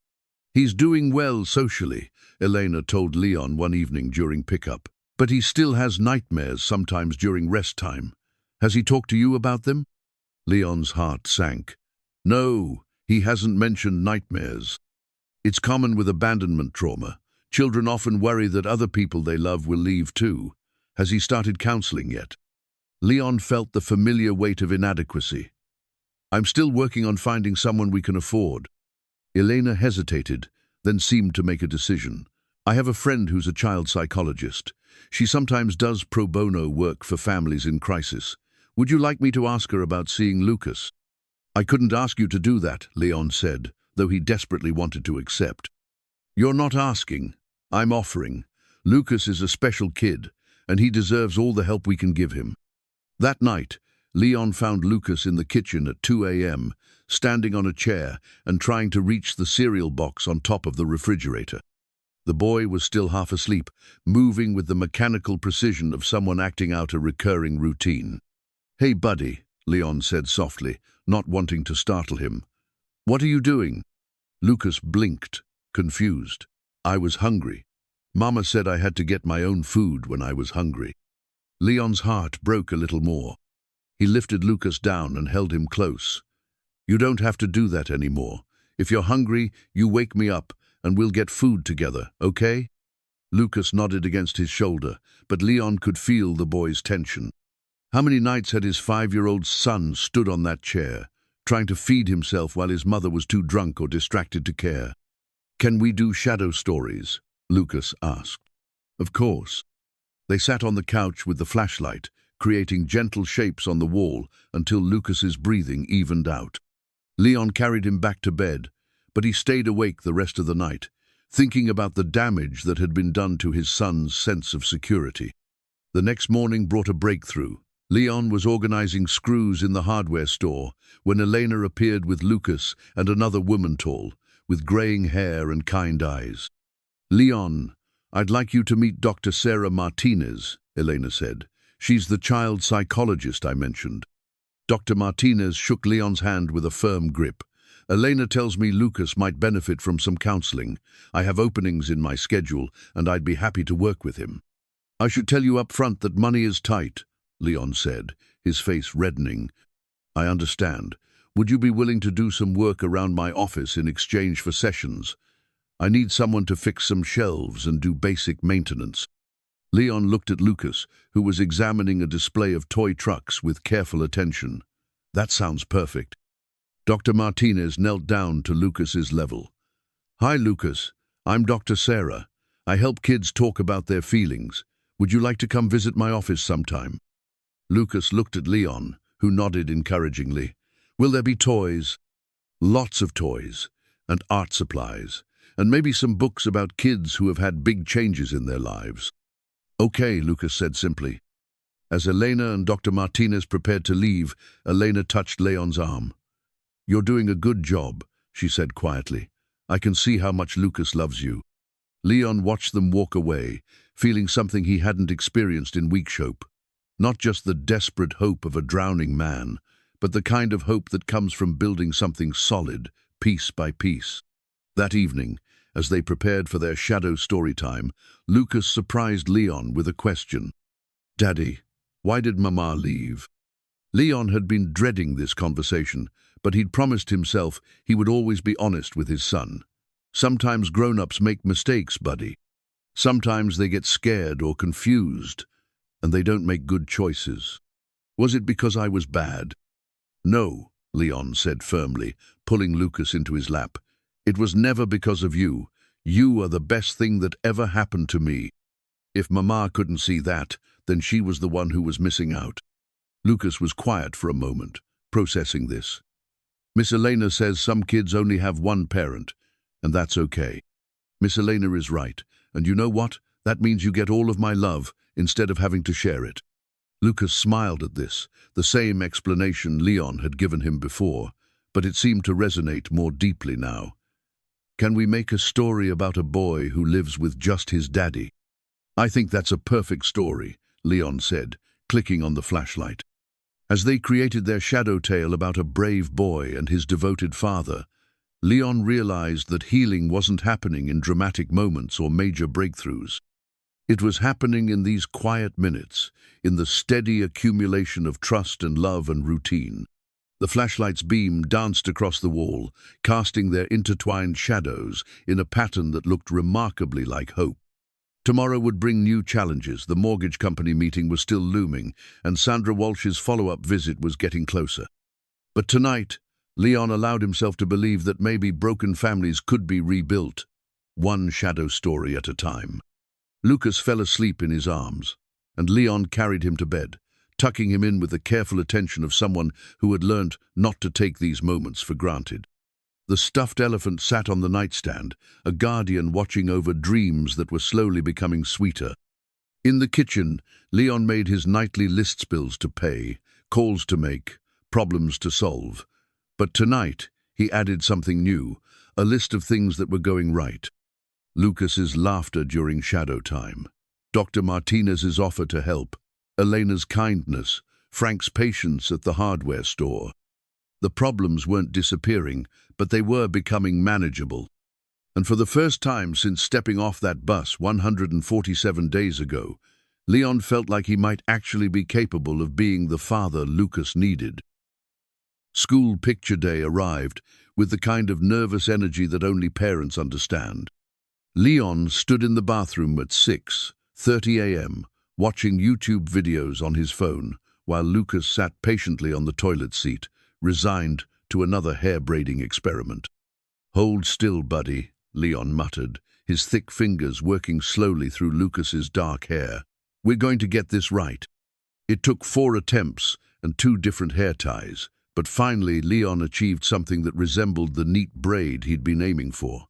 "He's doing well socially," Elena told Leon one evening during pickup. "But he still has nightmares sometimes during rest time. Has he talked to you about them?" Leon's heart sank. "No, he hasn't mentioned nightmares. It's common with abandonment trauma. Children often worry that other people they love will leave too. Has he started counseling yet?" Leon felt the familiar weight of inadequacy. "I'm still working on finding someone we can afford." Elena hesitated, then seemed to make a decision. "I have a friend who's a child psychologist. She sometimes does pro bono work for families in crisis. Would you like me to ask her about seeing Lucas?" "I couldn't ask you to do that," Leon said, though he desperately wanted to accept. "You're not asking. I'm offering. Lucas is a special kid, and he deserves all the help we can give him." That night, Leon found Lucas in the kitchen at 2 a.m., standing on a chair and trying to reach the cereal box on top of the refrigerator. The boy was still half asleep, moving with the mechanical precision of someone acting out a recurring routine. "Hey, buddy," Leon said softly, not wanting to startle him. "What are you doing?" Lucas blinked, confused. "I was hungry. Mama said I had to get my own food when I was hungry." Leon's heart broke a little more. He lifted Lucas down and held him close. "You don't have to do that anymore. If you're hungry, you wake me up and we'll get food together, okay?" Lucas nodded against his shoulder, but Leon could feel the boy's tension. How many nights had his 5-year-old son stood on that chair, trying to feed himself while his mother was too drunk or distracted to care? "Can we do shadow stories?" Lucas asked. Of course. They sat on the couch with the flashlight, creating gentle shapes on the wall until Lucas's breathing evened out. Leon carried him back to bed, but he stayed awake the rest of the night, thinking about the damage that had been done to his son's sense of security. The next morning brought a breakthrough. Leon was organizing screws in the hardware store when Elena appeared with Lucas and another woman tall, with graying hair and kind eyes. "Leon, I'd like you to meet Dr. Sarah Martinez," Elena said. "She's the child psychologist I mentioned." Dr. Martinez shook Leon's hand with a firm grip. "Elena tells me Lucas might benefit from some counseling. I have openings in my schedule, and I'd be happy to work with him." "I should tell you up front that money is tight," Leon said, his face reddening. "I understand. Would you be willing to do some work around my office in exchange for sessions? I need someone to fix some shelves and do basic maintenance." Leon looked at Lucas, who was examining a display of toy trucks with careful attention. "That sounds perfect." Dr. Martinez knelt down to Lucas's level. "Hi, Lucas. I'm Dr. Sarah. I help kids talk about their feelings. Would you like to come visit my office sometime?" Lucas looked at Leon, who nodded encouragingly. "Will there be toys?" "Lots of toys, and art supplies, and maybe some books about kids who have had big changes in their lives." "Okay," Lucas said simply. As Elena and Dr. Martinez prepared to leave, Elena touched Leon's arm. "You're doing a good job," she said quietly. "I can see how much Lucas loves you." Leon watched them walk away, feeling something he hadn't experienced in weeks. Hope. Not just the desperate hope of a drowning man, but the kind of hope that comes from building something solid, piece by piece. That evening, as they prepared for their shadow story time, Lucas surprised Leon with a question. "Daddy, why did Mama leave?" Leon had been dreading this conversation, but he'd promised himself he would always be honest with his son. "Sometimes grown-ups make mistakes, buddy. Sometimes they get scared or confused, and they don't make good choices. Was it because I was bad?" "No," Leon said firmly, pulling Lucas into his lap. "It was never because of you. You are the best thing that ever happened to me. If Mama couldn't see that, then she was the one who was missing out." Lucas was quiet for a moment, processing this. "Miss Elena says some kids only have one parent, and that's okay. Miss Elena is right, and you know what? That means you get all of my love instead of having to share it." Lucas smiled at this, the same explanation Leon had given him before, but it seemed to resonate more deeply now. "Can we make a story about a boy who lives with just his daddy?" "I think that's a perfect story," Leon said, clicking on the flashlight. As they created their shadow tale about a brave boy and his devoted father, Leon realized that healing wasn't happening in dramatic moments or major breakthroughs. It was happening in these quiet minutes, in the steady accumulation of trust and love and routine. The flashlight's beam danced across the wall, casting their intertwined shadows in a pattern that looked remarkably like hope. Tomorrow would bring new challenges. The mortgage company meeting was still looming, and Sandra Walsh's follow-up visit was getting closer. But tonight, Leon allowed himself to believe that maybe broken families could be rebuilt, one shadow story at a time. Lucas fell asleep in his arms, and Leon carried him to bed, tucking him in with the careful attention of someone who had learned not to take these moments for granted. The stuffed elephant sat on the nightstand, a guardian watching over dreams that were slowly becoming sweeter. In the kitchen, Leon made his nightly list bills to pay, calls to make, problems to solve. But tonight, he added something new, a list of things that were going right. Lucas's laughter during shadow time, Dr. Martinez's offer to help, Elena's kindness, Frank's patience at the hardware store. The problems weren't disappearing, but they were becoming manageable. And for the first time since stepping off that bus 147 days ago, Leon felt like he might actually be capable of being the father Lucas needed. School picture day arrived with the kind of nervous energy that only parents understand. Leon stood in the bathroom at 6:30 a.m., watching YouTube videos on his phone, while Lucas sat patiently on the toilet seat, resigned to another hair-braiding experiment. "Hold still, buddy," Leon muttered, his thick fingers working slowly through Lucas's dark hair. "We're going to get this right." It took 4 attempts and 2 different hair ties, but finally Leon achieved something that resembled the neat braid he'd been aiming for.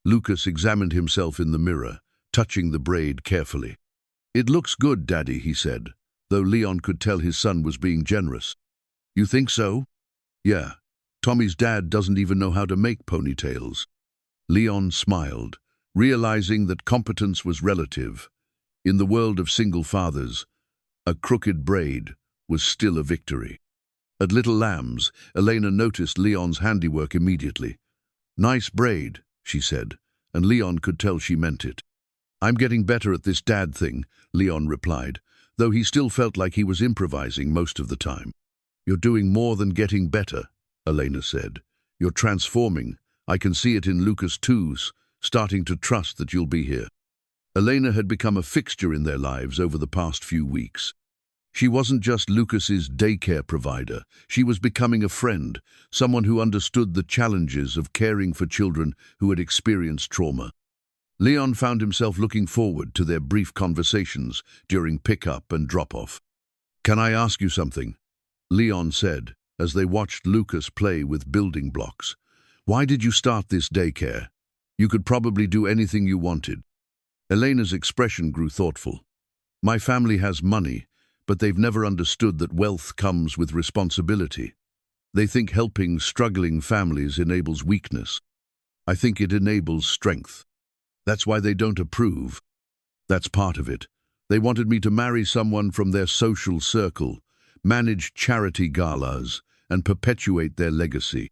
Lucas examined himself in the mirror, touching the braid carefully. "It looks good, Daddy," he said, though Leon could tell his son was being generous. "You think so?" "Yeah. Tommy's dad doesn't even know how to make ponytails." Leon smiled, realizing that competence was relative. In the world of single fathers, a crooked braid was still a victory. At Little Lambs, Elena noticed Leon's handiwork immediately. "Nice braid," she said, and Leon could tell she meant it. "I'm getting better at this dad thing," Leon replied, though he still felt like he was improvising most of the time. "You're doing more than getting better," Elena said. "You're transforming. I can see it in Lucas too, starting to trust that you'll be here." Elena had become a fixture in their lives over the past few weeks. She wasn't just Lucas's daycare provider. She was becoming a friend, someone who understood the challenges of caring for children who had experienced trauma. Leon found himself looking forward to their brief conversations during pick-up and drop-off. "Can I ask you something?" Leon said, as they watched Lucas play with building blocks. "Why did you start this daycare? You could probably do anything you wanted." Elena's expression grew thoughtful. "My family has money, but they've never understood that wealth comes with responsibility. They think helping struggling families enables weakness. I think it enables strength. That's why they don't approve. That's part of it. They wanted me to marry someone from their social circle, manage charity galas, and perpetuate their legacy.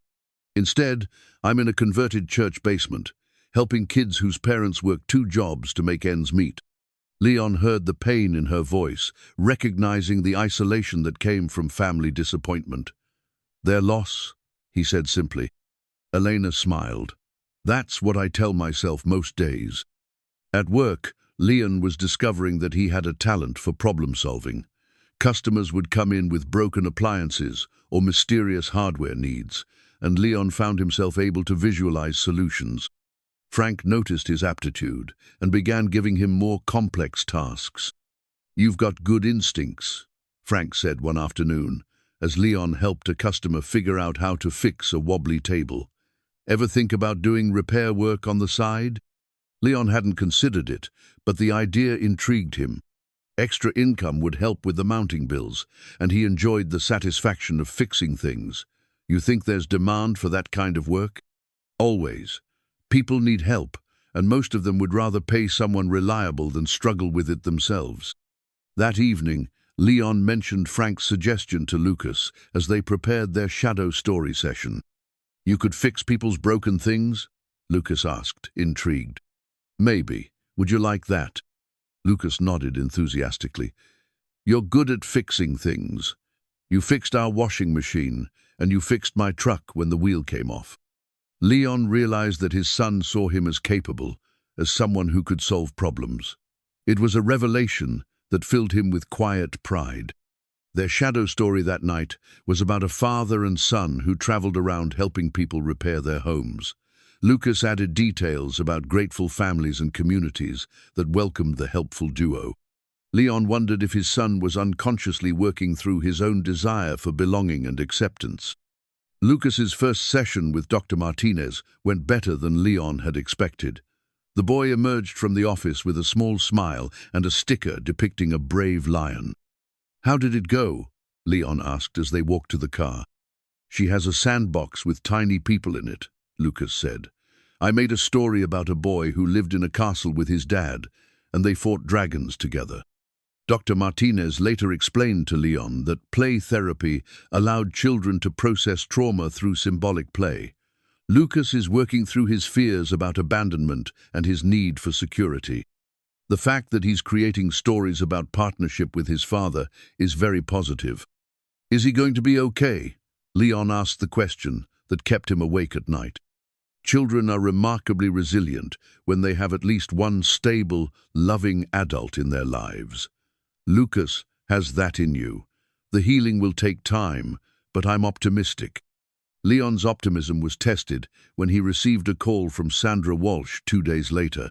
Instead, I'm in a converted church basement, helping kids whose parents work 2 jobs to make ends meet." Leon heard the pain in her voice, recognizing the isolation that came from family disappointment. "Their loss," he said simply. Elena smiled. "That's what I tell myself most days." At work, Leon was discovering that he had a talent for problem-solving. Customers would come in with broken appliances or mysterious hardware needs, and Leon found himself able to visualize solutions. Frank noticed his aptitude and began giving him more complex tasks. "You've got good instincts," Frank said one afternoon, as Leon helped a customer figure out how to fix a wobbly table. "Ever think about doing repair work on the side?" Leon hadn't considered it, but the idea intrigued him. Extra income would help with the mounting bills, and he enjoyed the satisfaction of fixing things. "You think there's demand for that kind of work?" "Always. People need help, and most of them would rather pay someone reliable than struggle with it themselves." That evening, Leon mentioned Frank's suggestion to Lucas as they prepared their shadow story session. "You could fix people's broken things?" Lucas asked, intrigued. "Maybe. Would you like that?" Lucas nodded enthusiastically. "You're good at fixing things. You fixed our washing machine, and you fixed my truck when the wheel came off." Leon realized that his son saw him as capable, as someone who could solve problems. It was a revelation that filled him with quiet pride. Their shadow story that night was about a father and son who traveled around helping people repair their homes. Lucas added details about grateful families and communities that welcomed the helpful duo. Leon wondered if his son was unconsciously working through his own desire for belonging and acceptance. Lucas's first session with Dr. Martinez went better than Leon had expected. The boy emerged from the office with a small smile and a sticker depicting a brave lion. "How did it go?" Leon asked as they walked to the car. "She has a sandbox with tiny people in it," Lucas said. I made a story about a boy who lived in a castle with his dad, and they fought dragons together. Dr. Martinez later explained to Leon that play therapy allowed children to process trauma through symbolic play. Lucas is working through his fears about abandonment and his need for security. The fact that he's creating stories about partnership with his father is very positive. Is he going to be okay? Leon asked the question that kept him awake at night. Children are remarkably resilient when they have at least one stable, loving adult in their lives. Lucas has that in you. The healing will take time, but I'm optimistic. Leon's optimism was tested when he received a call from Sandra Walsh 2 days later.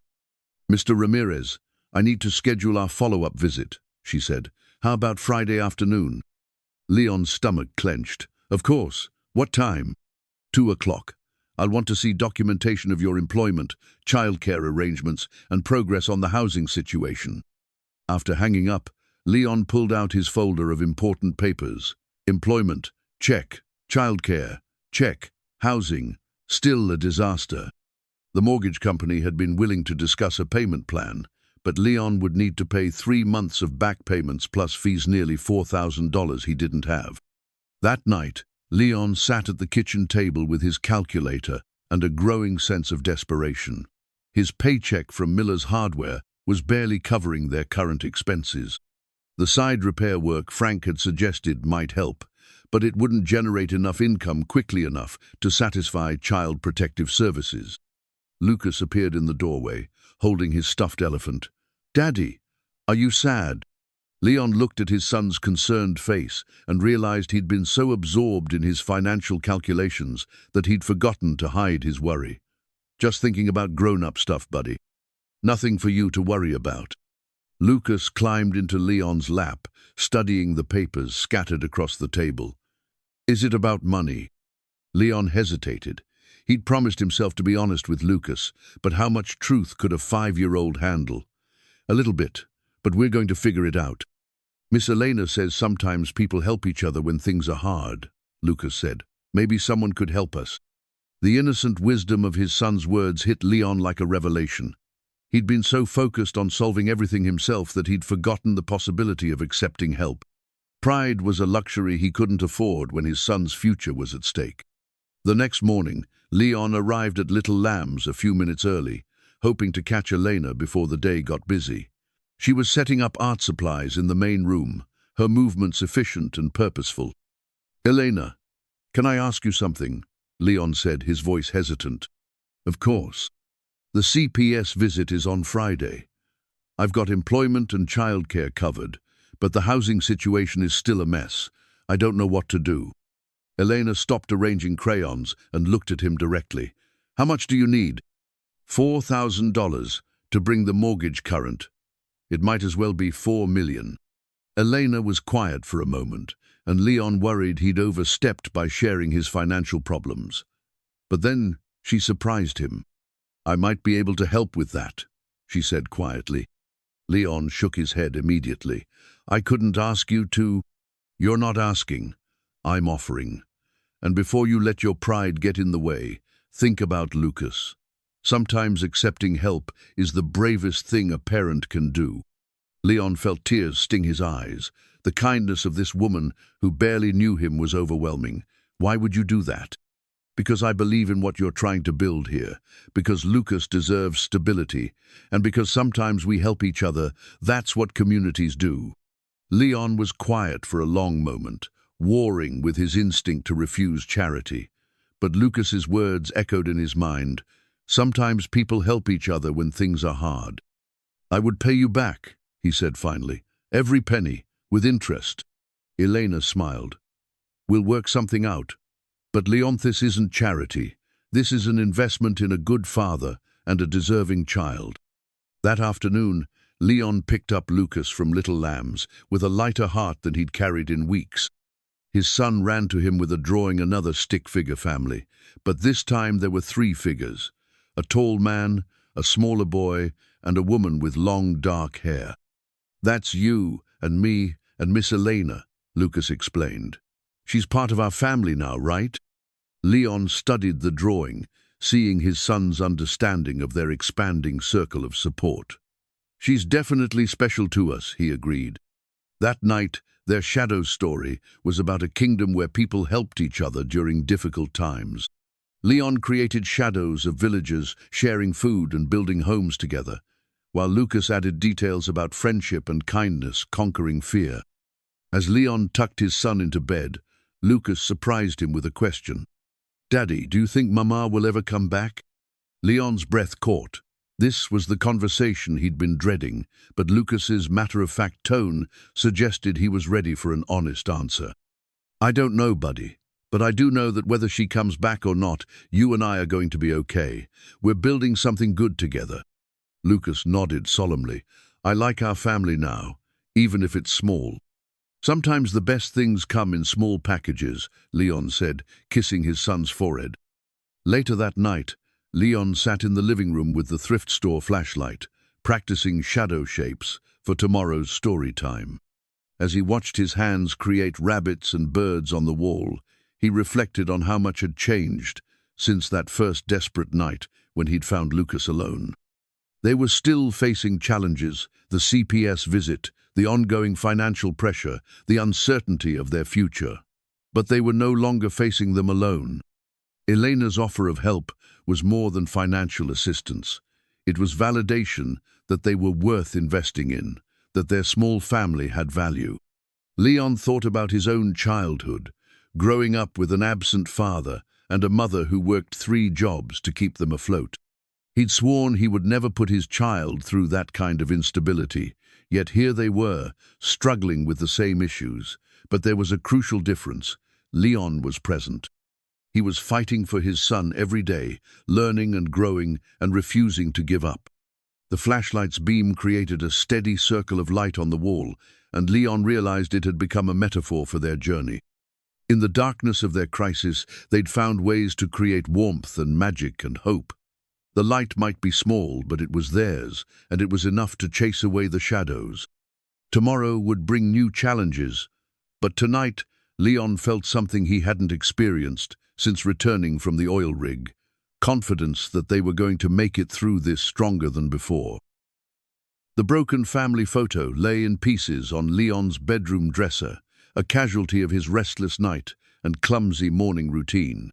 "Mr. Ramirez, I need to schedule our follow-up visit," she said. "How about Friday afternoon?" Leon's stomach clenched. "Of course. What time?" 2 o'clock. "I'll want to see documentation of your employment, childcare arrangements, and progress on the housing situation." After hanging up, Leon pulled out his folder of important papers. Employment, check. Childcare, check. Housing, still a disaster. The mortgage company had been willing to discuss a payment plan, but Leon would need to pay 3 months of back payments plus fees, nearly $4,000 he didn't have. That night, Leon sat at the kitchen table with his calculator and a growing sense of desperation. His paycheck from Miller's Hardware was barely covering their current expenses. The side repair work Frank had suggested might help, but it wouldn't generate enough income quickly enough to satisfy Child Protective Services. Lucas appeared in the doorway, holding his stuffed elephant. "Daddy, are you sad?" Leon looked at his son's concerned face and realized he'd been so absorbed in his financial calculations that he'd forgotten to hide his worry. "Just thinking about grown-up stuff, buddy. Nothing for you to worry about." Lucas climbed into Leon's lap, studying the papers scattered across the table. "Is it about money?" Leon hesitated. He'd promised himself to be honest with Lucas, but how much truth could a 5-year-old handle? "A little bit, but we're going to figure it out." "Miss Elena says sometimes people help each other when things are hard," Lucas said. "Maybe someone could help us." The innocent wisdom of his son's words hit Leon like a revelation. He'd been so focused on solving everything himself that he'd forgotten the possibility of accepting help. Pride was a luxury he couldn't afford when his son's future was at stake. The next morning, Leon arrived at Little Lamb's a few minutes early, hoping to catch Elena before the day got busy. She was setting up art supplies in the main room, her movements efficient and purposeful. "Elena, can I ask you something?" Leon said, his voice hesitant. "Of course. The CPS visit is on Friday. I've got employment and childcare covered, but the housing situation is still a mess. I don't know what to do." Elena stopped arranging crayons and looked at him directly. "How much do you need?" $4,000 to bring the mortgage current. It might as well be 4 million. Elena was quiet for a moment, and Leon worried he'd overstepped by sharing his financial problems. But then she surprised him. "I might be able to help with that," she said quietly. Leon shook his head immediately. "I couldn't ask you to." "You're not asking. I'm offering. And before you let your pride get in the way, think about Lucas. Sometimes accepting help is the bravest thing a parent can do." Leon felt tears sting his eyes. The kindness of this woman who barely knew him was overwhelming. "Why would you do that?" "Because I believe in what you're trying to build here, because Lucas deserves stability, and because sometimes we help each other. That's what communities do." Leon was quiet for a long moment, warring with his instinct to refuse charity. But Lucas's words echoed in his mind. "Sometimes people help each other when things are hard." "I would pay you back," he said finally. "Every penny, with interest." Elena smiled. "We'll work something out. But Leon, this isn't charity. This is an investment in a good father and a deserving child." That afternoon, Leon picked up Lucas from Little Lamb's with a lighter heart than he'd carried in weeks. His son ran to him with a drawing another stick-figure family, but this time there were 3 figures: a tall man, a smaller boy, and a woman with long, dark hair. "That's you and me and Miss Elena," Lucas explained. "She's part of our family now, right?" Leon studied the drawing, seeing his son's understanding of their expanding circle of support. "She's definitely special to us," he agreed. That night, their shadow story was about a kingdom where people helped each other during difficult times. Leon created shadows of villagers sharing food and building homes together, while Lucas added details about friendship and kindness conquering fear. As Leon tucked his son into bed, Lucas surprised him with a question. "Daddy, do you think Mama will ever come back?" Leon's breath caught. This was the conversation he'd been dreading, but Lucas's matter-of-fact tone suggested he was ready for an honest answer. "I don't know, buddy, but I do know that whether she comes back or not, you and I are going to be okay. We're building something good together." Lucas nodded solemnly. "I like our family now, even if it's small." "Sometimes the best things come in small packages," Leon said, kissing his son's forehead. Later that night, Leon sat in the living room with the thrift store flashlight, practicing shadow shapes for tomorrow's story time. As he watched his hands create rabbits and birds on the wall, he reflected on how much had changed since that first desperate night when he'd found Lucas alone. They were still facing challenges, the CPS visit, the ongoing financial pressure, the uncertainty of their future. But they were no longer facing them alone. Elena's offer of help was more than financial assistance. It was validation that they were worth investing in, that their small family had value. Leon thought about his own childhood, growing up with an absent father and a mother who worked 3 jobs to keep them afloat. He'd sworn he would never put his child through that kind of instability, yet here they were, struggling with the same issues. But there was a crucial difference. Leon was present. He was fighting for his son every day, learning and growing and refusing to give up. The flashlight's beam created a steady circle of light on the wall, and Leon realized it had become a metaphor for their journey. In the darkness of their crisis, they'd found ways to create warmth and magic and hope. The light might be small, but it was theirs, and it was enough to chase away the shadows. Tomorrow would bring new challenges, but tonight, Leon felt something he hadn't experienced since returning from the oil rig, confidence that they were going to make it through this stronger than before. The broken family photo lay in pieces on Leon's bedroom dresser, a casualty of his restless night and clumsy morning routine.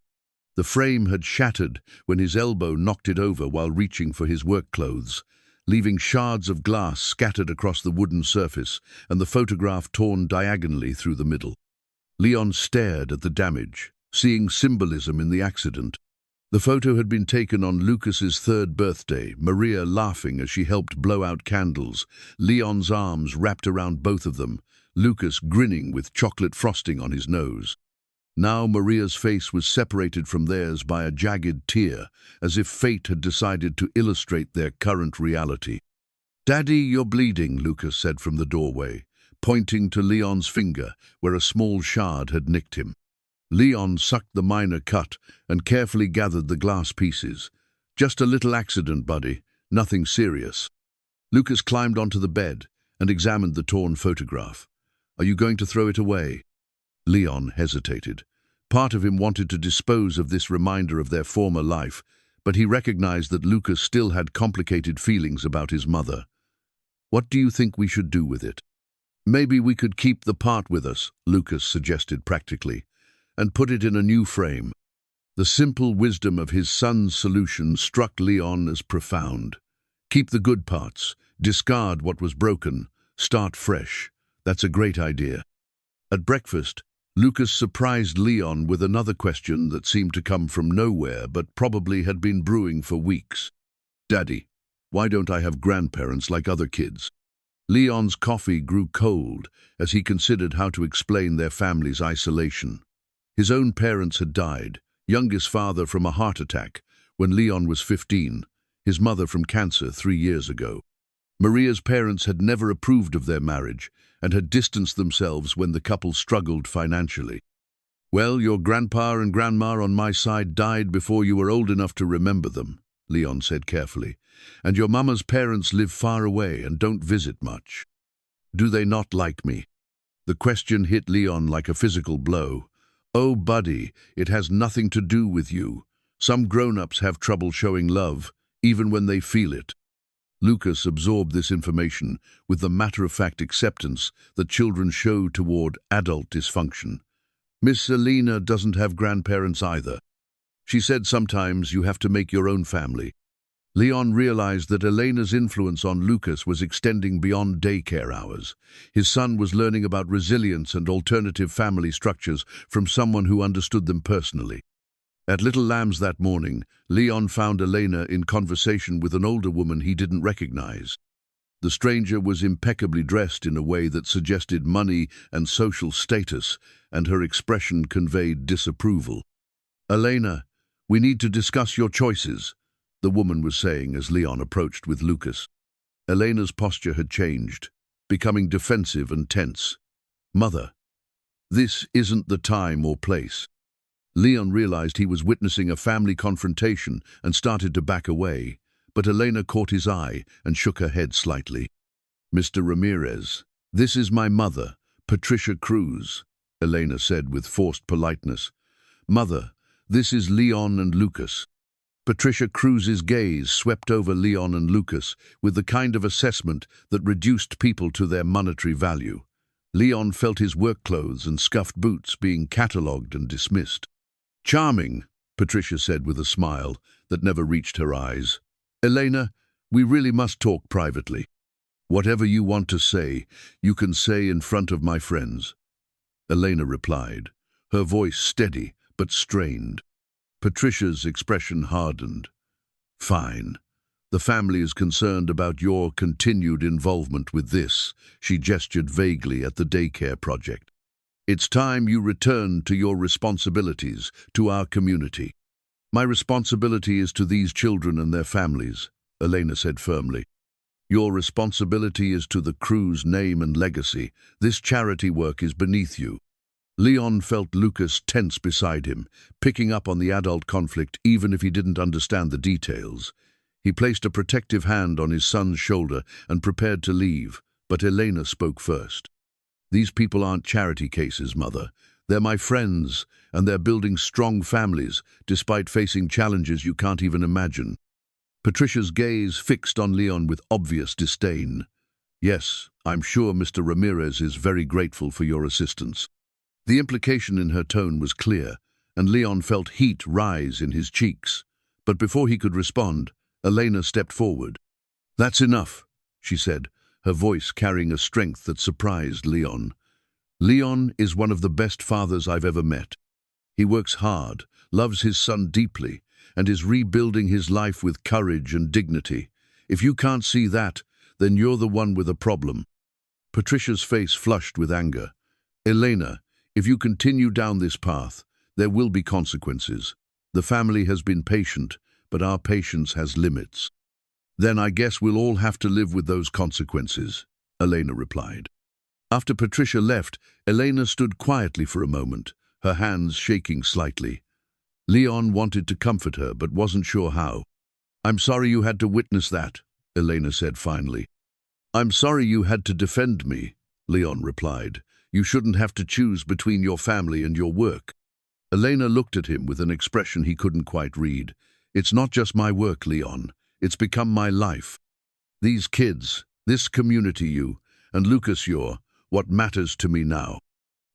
The frame had shattered when his elbow knocked it over while reaching for his work clothes, leaving shards of glass scattered across the wooden surface and the photograph torn diagonally through the middle. Leon stared at the damage, seeing symbolism in the accident. The photo had been taken on Lucas's 3rd birthday, Maria laughing as she helped blow out candles, Leon's arms wrapped around both of them, Lucas grinning with chocolate frosting on his nose. Now Maria's face was separated from theirs by a jagged tear, as if fate had decided to illustrate their current reality. "Daddy, you're bleeding," Lucas said from the doorway, pointing to Leon's finger where a small shard had nicked him. Leon sucked the minor cut and carefully gathered the glass pieces. "Just a little accident, buddy. Nothing serious." Lucas climbed onto the bed and examined the torn photograph. "Are you going to throw it away?" Leon hesitated. Part of him wanted to dispose of this reminder of their former life, but he recognized that Lucas still had complicated feelings about his mother. "What do you think we should do with it?" "Maybe we could keep the part with us," Lucas suggested practically, "and put it in a new frame." The simple wisdom of his son's solution struck Leon as profound. Keep the good parts, discard what was broken, start fresh. That's a great idea. At breakfast, Lucas surprised Leon with another question that seemed to come from nowhere but probably had been brewing for weeks. "Daddy, why don't I have grandparents like other kids?" Leon's coffee grew cold as he considered how to explain their family's isolation. His own parents had died, youngest father from a heart attack when Leon was 15, his mother from cancer 3 years ago. Maria's parents had never approved of their marriage and had distanced themselves when the couple struggled financially. "Well, your grandpa and grandma on my side died before you were old enough to remember them," Leon said carefully, "and your mama's parents live far away and don't visit much. Do they not like me?" The question hit Leon like a physical blow. "Oh, buddy, it has nothing to do with you. Some grown-ups have trouble showing love, even when they feel it. Lucas absorbed this information with the matter-of-fact acceptance that children show toward adult dysfunction. Miss Elena doesn't have grandparents either. She said sometimes you have to make your own family. Leon realized that Elena's influence on Lucas was extending beyond daycare hours. His son was learning about resilience and alternative family structures from someone who understood them personally. At Little Lambs that morning, Leon found Elena in conversation with an older woman he didn't recognize. The stranger was impeccably dressed in a way that suggested money and social status, and her expression conveyed disapproval. "Elena, we need to discuss your choices," the woman was saying as Leon approached with Lucas. Elena's posture had changed, becoming defensive and tense. "Mother, this isn't the time or place." Leon realized he was witnessing a family confrontation and started to back away, but Elena caught his eye and shook her head slightly. "Mr. Ramirez, this is my mother, Patricia Cruz," Elena said with forced politeness. "Mother, this is Leon and Lucas." Patricia Cruz's gaze swept over Leon and Lucas with the kind of assessment that reduced people to their monetary value. Leon felt his work clothes and scuffed boots being catalogued and dismissed. "Charming," Patricia said with a smile that never reached her eyes. "Elena, we really must talk privately. Whatever you want to say, you can say in front of my friends." Elena replied, her voice steady but strained. Patricia's expression hardened. "Fine. The family is concerned about your continued involvement with this," she gestured vaguely at the daycare project. "It's time you return to your responsibilities, to our community." "My responsibility is to these children and their families," Elena said firmly. "Your responsibility is to the Cruz name and legacy. This charity work is beneath you." Leon felt Lucas tense beside him, picking up on the adult conflict even if he didn't understand the details. He placed a protective hand on his son's shoulder and prepared to leave, but Elena spoke first. "These people aren't charity cases, Mother. They're my friends, and they're building strong families, despite facing challenges you can't even imagine." Patricia's gaze fixed on Leon with obvious disdain. "Yes, I'm sure Mr. Ramirez is very grateful for your assistance." The implication in her tone was clear, and Leon felt heat rise in his cheeks. But before he could respond, Elena stepped forward. "That's enough," she said, her voice carrying a strength that surprised Leon. "Leon is one of the best fathers I've ever met. He works hard, loves his son deeply, and is rebuilding his life with courage and dignity. If you can't see that, then you're the one with a problem." Patricia's face flushed with anger. "Elena, if you continue down this path, there will be consequences. The family has been patient, but our patience has limits." "Then I guess we'll all have to live with those consequences," Elena replied. After Patricia left, Elena stood quietly for a moment, her hands shaking slightly. Leon wanted to comfort her, but wasn't sure how. "I'm sorry you had to witness that," Elena said finally. "I'm sorry you had to defend me," Leon replied. "You shouldn't have to choose between your family and your work." Elena looked at him with an expression he couldn't quite read. "It's not just my work, Leon. It's become my life. These kids, this community, you, and Lucas, you're what matters to me now."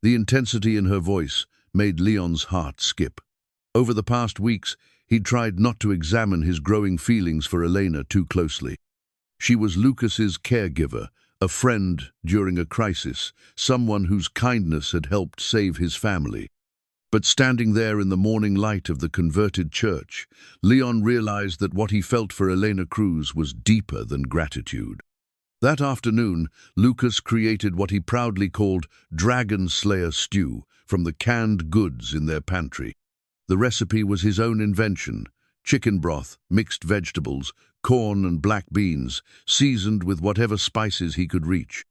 The intensity in her voice made Leon's heart skip. Over the past weeks, he'd tried not to examine his growing feelings for Elena too closely. She was Lucas's caregiver, a friend during a crisis, someone whose kindness had helped save his family. But standing there in the morning light of the converted church, Leon realized that what he felt for Elena Cruz was deeper than gratitude. That afternoon, Lucas created what he proudly called Dragon Slayer stew from the canned goods in their pantry. The recipe was his own invention: chicken broth, mixed vegetables, corn and black beans, seasoned with whatever spices he could reach.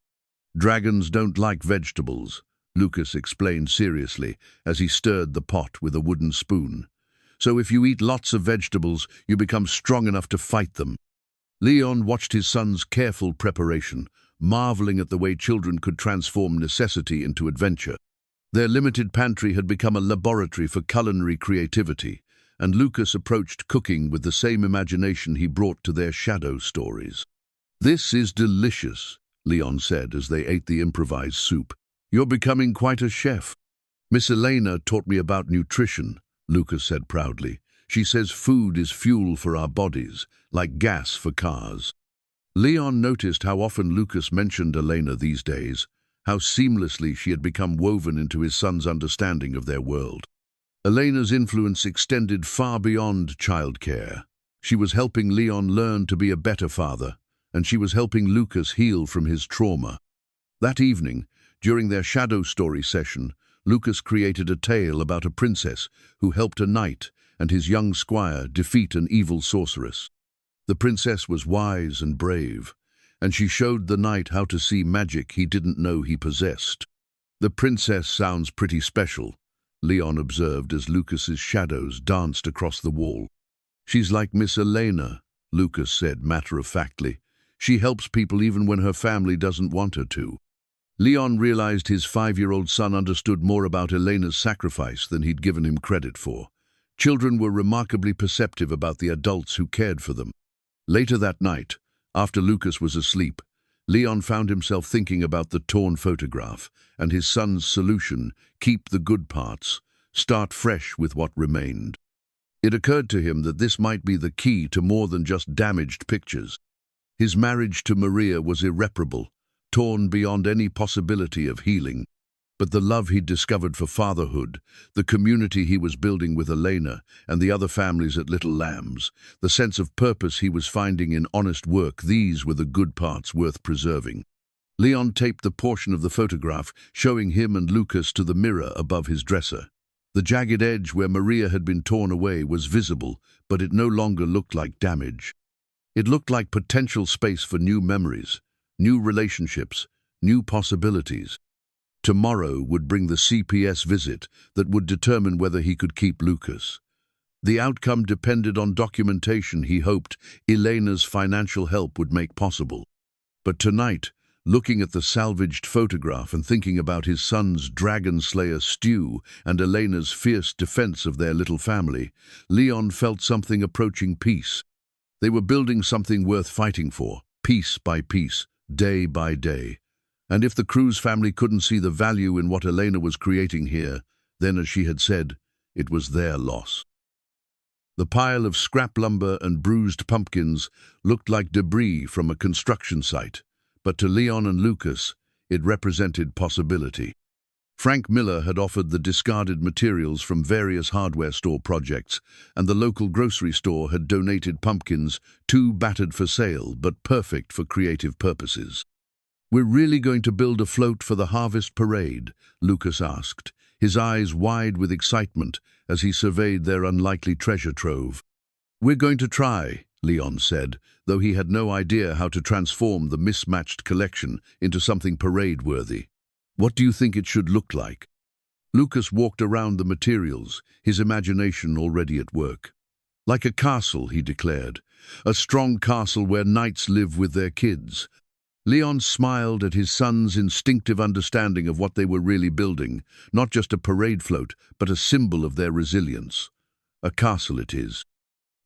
"Dragons don't like vegetables," Lucas explained seriously as he stirred the pot with a wooden spoon. "So if you eat lots of vegetables, you become strong enough to fight them." Leon watched his son's careful preparation, marveling at the way children could transform necessity into adventure. Their limited pantry had become a laboratory for culinary creativity, and Lucas approached cooking with the same imagination he brought to their shadow stories. "This is delicious," Leon said as they ate the improvised soup. "You're becoming quite a chef." "Miss Elena taught me about nutrition," Lucas said proudly. "She says food is fuel for our bodies, like gas for cars." Leon noticed how often Lucas mentioned Elena these days, how seamlessly she had become woven into his son's understanding of their world. Elena's influence extended far beyond childcare. She was helping Leon learn to be a better father, and she was helping Lucas heal from his trauma. That evening, during their shadow story session, Lucas created a tale about a princess who helped a knight and his young squire defeat an evil sorceress. The princess was wise and brave, and she showed the knight how to see magic he didn't know he possessed. "The princess sounds pretty special," Leon observed as Lucas's shadows danced across the wall. "She's like Miss Elena," Lucas said matter-of-factly. "She helps people even when her family doesn't want her to." Leon realized his 5-year-old son understood more about Elena's sacrifice than he'd given him credit for. Children were remarkably perceptive about the adults who cared for them. Later that night, after Lucas was asleep, Leon found himself thinking about the torn photograph and his son's solution: keep the good parts, start fresh with what remained. It occurred to him that this might be the key to more than just damaged pictures. His marriage to Maria was irreparable, torn beyond any possibility of healing. But the love he'd discovered for fatherhood, the community he was building with Elena and the other families at Little Lambs, the sense of purpose he was finding in honest work, these were the good parts worth preserving. Leon taped the portion of the photograph showing him and Lucas to the mirror above his dresser. The jagged edge where Maria had been torn away was visible, but it no longer looked like damage. It looked like potential space for new memories, new relationships, new possibilities. Tomorrow would bring the CPS visit that would determine whether he could keep Lucas. The outcome depended on documentation he hoped Elena's financial help would make possible. But tonight, looking at the salvaged photograph and thinking about his son's dragon slayer stew and Elena's fierce defense of their little family, Leon felt something approaching peace. They were building something worth fighting for, piece by piece, day by day. And if the Cruz family couldn't see the value in what Elena was creating here, then, as she had said, it was their loss. The pile of scrap lumber and bruised pumpkins looked like debris from a construction site, but to Leon and Lucas, it represented possibility. Frank Miller had offered the discarded materials from various hardware store projects, and the local grocery store had donated pumpkins, too battered for sale but perfect for creative purposes. "We're really going to build a float for the harvest parade?" Lucas asked, his eyes wide with excitement as he surveyed their unlikely treasure trove. "We're going to try," Leon said, though he had no idea how to transform the mismatched collection into something parade-worthy. "What do you think it should look like?" Lucas walked around the materials, his imagination already at work. "Like a castle," he declared. "A strong castle where knights live with their kids." Leon smiled at his son's instinctive understanding of what they were really building, not just a parade float, but a symbol of their resilience. A castle it is.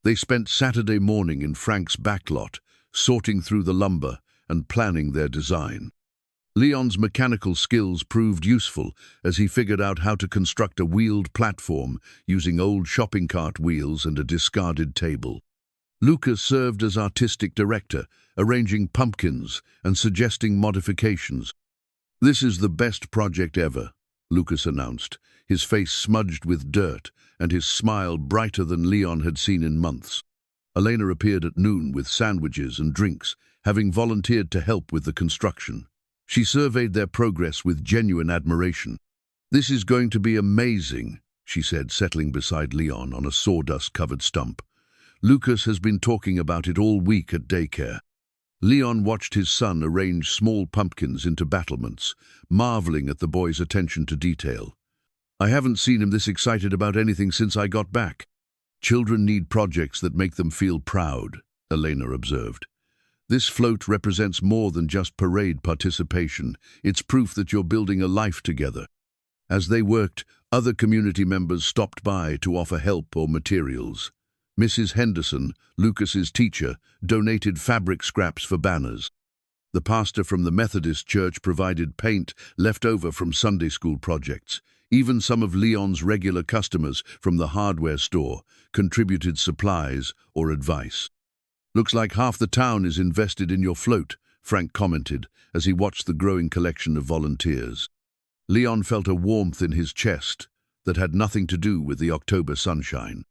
They spent Saturday morning in Frank's backlot, sorting through the lumber and planning their design. Leon's mechanical skills proved useful as he figured out how to construct a wheeled platform using old shopping cart wheels and a discarded table. Lucas served as artistic director, arranging pumpkins and suggesting modifications. "This is the best project ever," Lucas announced, his face smudged with dirt and his smile brighter than Leon had seen in months. Elena appeared at noon with sandwiches and drinks, having volunteered to help with the construction. She surveyed their progress with genuine admiration. "This is going to be amazing," she said, settling beside Leon on a sawdust-covered stump. "Lucas has been talking about it all week at daycare." Leon watched his son arrange small pumpkins into battlements, marveling at the boy's attention to detail. "I haven't seen him this excited about anything since I got back." "Children need projects that make them feel proud," Elena observed. "This float represents more than just parade participation. It's proof that you're building a life together." As they worked, Other community members stopped by to offer help or materials. Mrs. Henderson, Lucas's teacher, donated fabric scraps for banners. The pastor from the Methodist church provided paint left over from Sunday school projects. Even some of Leon's regular customers from the hardware store contributed supplies or advice. "Looks like half the town is invested in your float," Frank commented as he watched the growing collection of volunteers. Leon felt a warmth in his chest that had nothing to do with the October sunshine.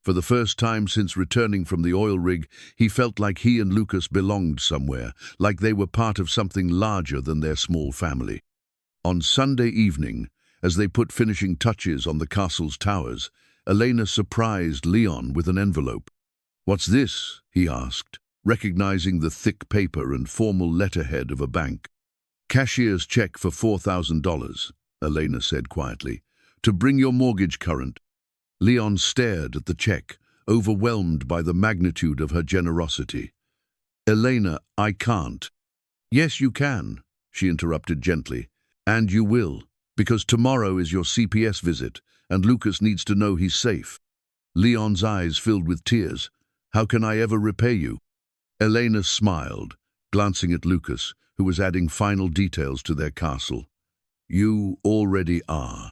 For the first time since returning from the oil rig, he felt like he and Lucas belonged somewhere, like they were part of something larger than their small family. On Sunday evening, as they put finishing touches on the castle's towers, Elena surprised Leon with an envelope. "What's this?" he asked, recognizing the thick paper and formal letterhead of a bank. "Cashier's check for $4,000, Elena said quietly, "to bring your mortgage current." Leon stared at the check, overwhelmed by the magnitude of her generosity. "Elena, I can't." "Yes, you can," she interrupted gently. "And you will, because tomorrow is your CPS visit, and Lucas needs to know he's safe." Leon's eyes filled with tears. "How can I ever repay you?" Elena smiled, glancing at Lucas, who was adding final details to their castle. "You already are.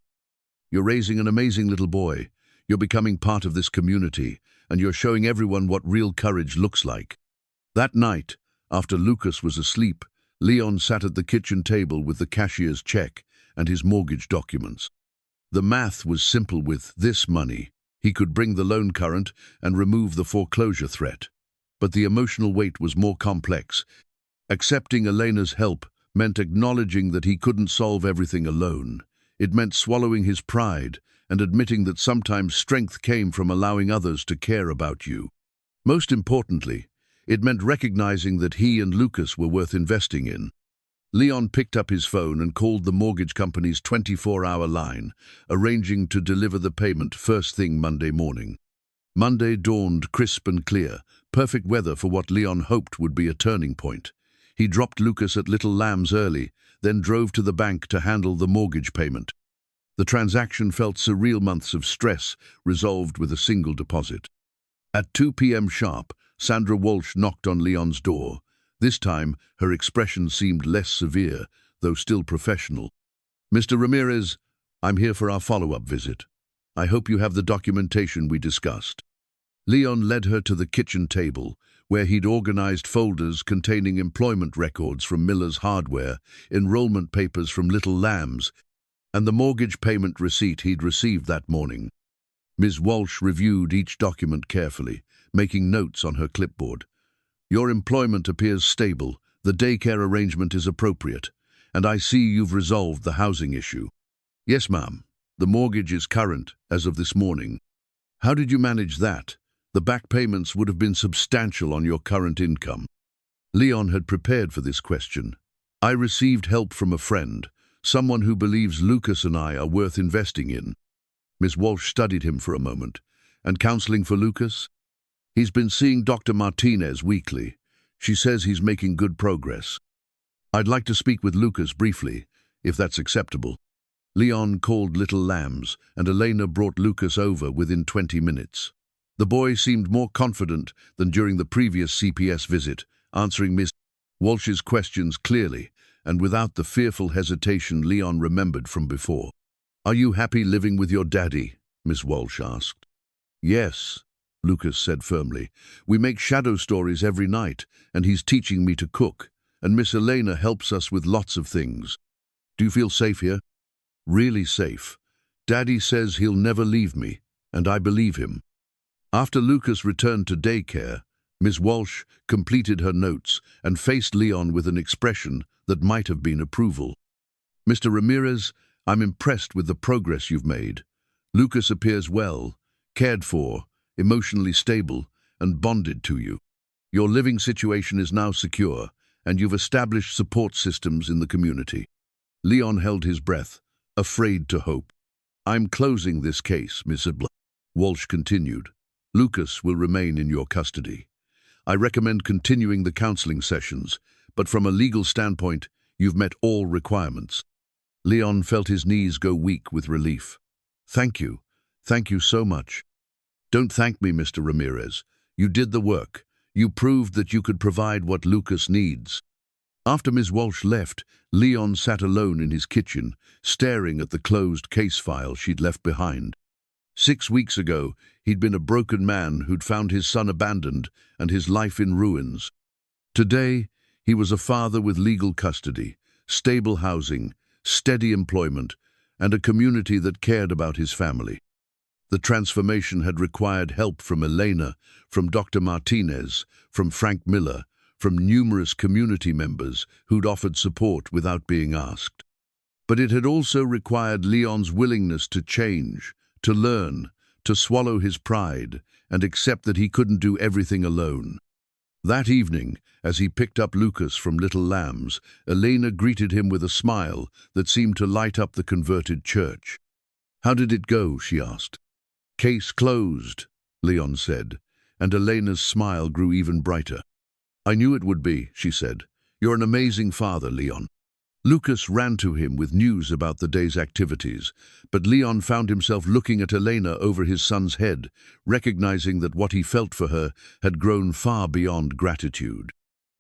You're raising an amazing little boy. You're becoming part of this community, and you're showing everyone what real courage looks like." That night, after Lucas was asleep, Leon sat at the kitchen table with the cashier's check and his mortgage documents. The math was simple. With this money, he could bring the loan current and remove the foreclosure threat. But the emotional weight was more complex. Accepting Elena's help meant acknowledging that he couldn't solve everything alone. It meant swallowing his pride and admitting that sometimes strength came from allowing others to care about you. Most importantly, it meant recognizing that he and Lucas were worth investing in. Leon picked up his phone and called the mortgage company's 24-hour line, arranging to deliver the payment first thing Monday morning. Monday dawned crisp and clear, perfect weather for what Leon hoped would be a turning point. He dropped Lucas at Little Lambs early, then drove to the bank to handle the mortgage payment. The transaction felt surreal. Months of stress resolved with a single deposit. At 2 p.m. sharp, Sandra Walsh knocked on Leon's door. This time, her expression seemed less severe, though still professional. "Mr. Ramirez, I'm here for our follow-up visit. I hope you have the documentation we discussed." Leon led her to the kitchen table, where he'd organized folders containing employment records from Miller's Hardware, enrollment papers from Little Lambs, and the mortgage payment receipt he'd received that morning. Ms. Walsh reviewed each document carefully, making notes on her clipboard. "Your employment appears stable, the daycare arrangement is appropriate, and I see you've resolved the housing issue." "Yes, ma'am. The mortgage is current as of this morning." "How did you manage that? The back payments would have been substantial on your current income." Leon had prepared for this question. "I received help from a friend, someone who believes Lucas and I are worth investing in." Ms. Walsh studied him for a moment. "And counseling for Lucas?" "He's been seeing Dr. Martinez weekly. She says he's making good progress." "I'd like to speak with Lucas briefly, if that's acceptable." Leon called Little Lambs, and Elena brought Lucas over within 20 minutes. The boy seemed more confident than during the previous CPS visit, answering Ms. Walsh's questions clearly and without the fearful hesitation Leon remembered from before. "Are you happy living with your daddy?" Ms. Walsh asked. "Yes," Lucas said firmly. "We make shadow stories every night, and he's teaching me to cook, and Miss Elena helps us with lots of things." "Do you feel safe here?" "Really safe. Daddy says he'll never leave me, and I believe him." After Lucas returned to daycare, Ms. Walsh completed her notes and faced Leon with an expression that might have been approval. "Mr. Ramirez, I'm impressed with the progress you've made. Lucas appears well, cared for, emotionally stable, and bonded to you. Your living situation is now secure, and you've established support systems in the community." Leon held his breath, afraid to hope. "I'm closing this case, Miss Walsh continued. "Lucas will remain in your custody. I recommend continuing the counseling sessions, but from a legal standpoint, you've met all requirements." Leon felt his knees go weak with relief. Thank you. Thank you so much. Don't thank me, Mr. Ramirez. You did the work. You proved that you could provide what Lucas needs. After Ms. Walsh left, Leon sat alone in his kitchen, staring at the closed case file she'd left behind. 6 weeks ago, he'd been a broken man who'd found his son abandoned and his life in ruins. Today, he was a father with legal custody, stable housing, steady employment, and a community that cared about his family. The transformation had required help from Elena, from Dr. Martinez, from Frank Miller, from numerous community members who'd offered support without being asked. But it had also required Leon's willingness to change, to learn, to swallow his pride, and accept that he couldn't do everything alone. That evening, as he picked up Lucas from Little Lambs, Elena greeted him with a smile that seemed to light up the converted church. "How did it go?" she asked. "Case closed," Leon said, and Elena's smile grew even brighter. "I knew it would be," she said. "You're an amazing father, Leon." Lucas ran to him with news about the day's activities, but Leon found himself looking at Elena over his son's head, recognizing that what he felt for her had grown far beyond gratitude.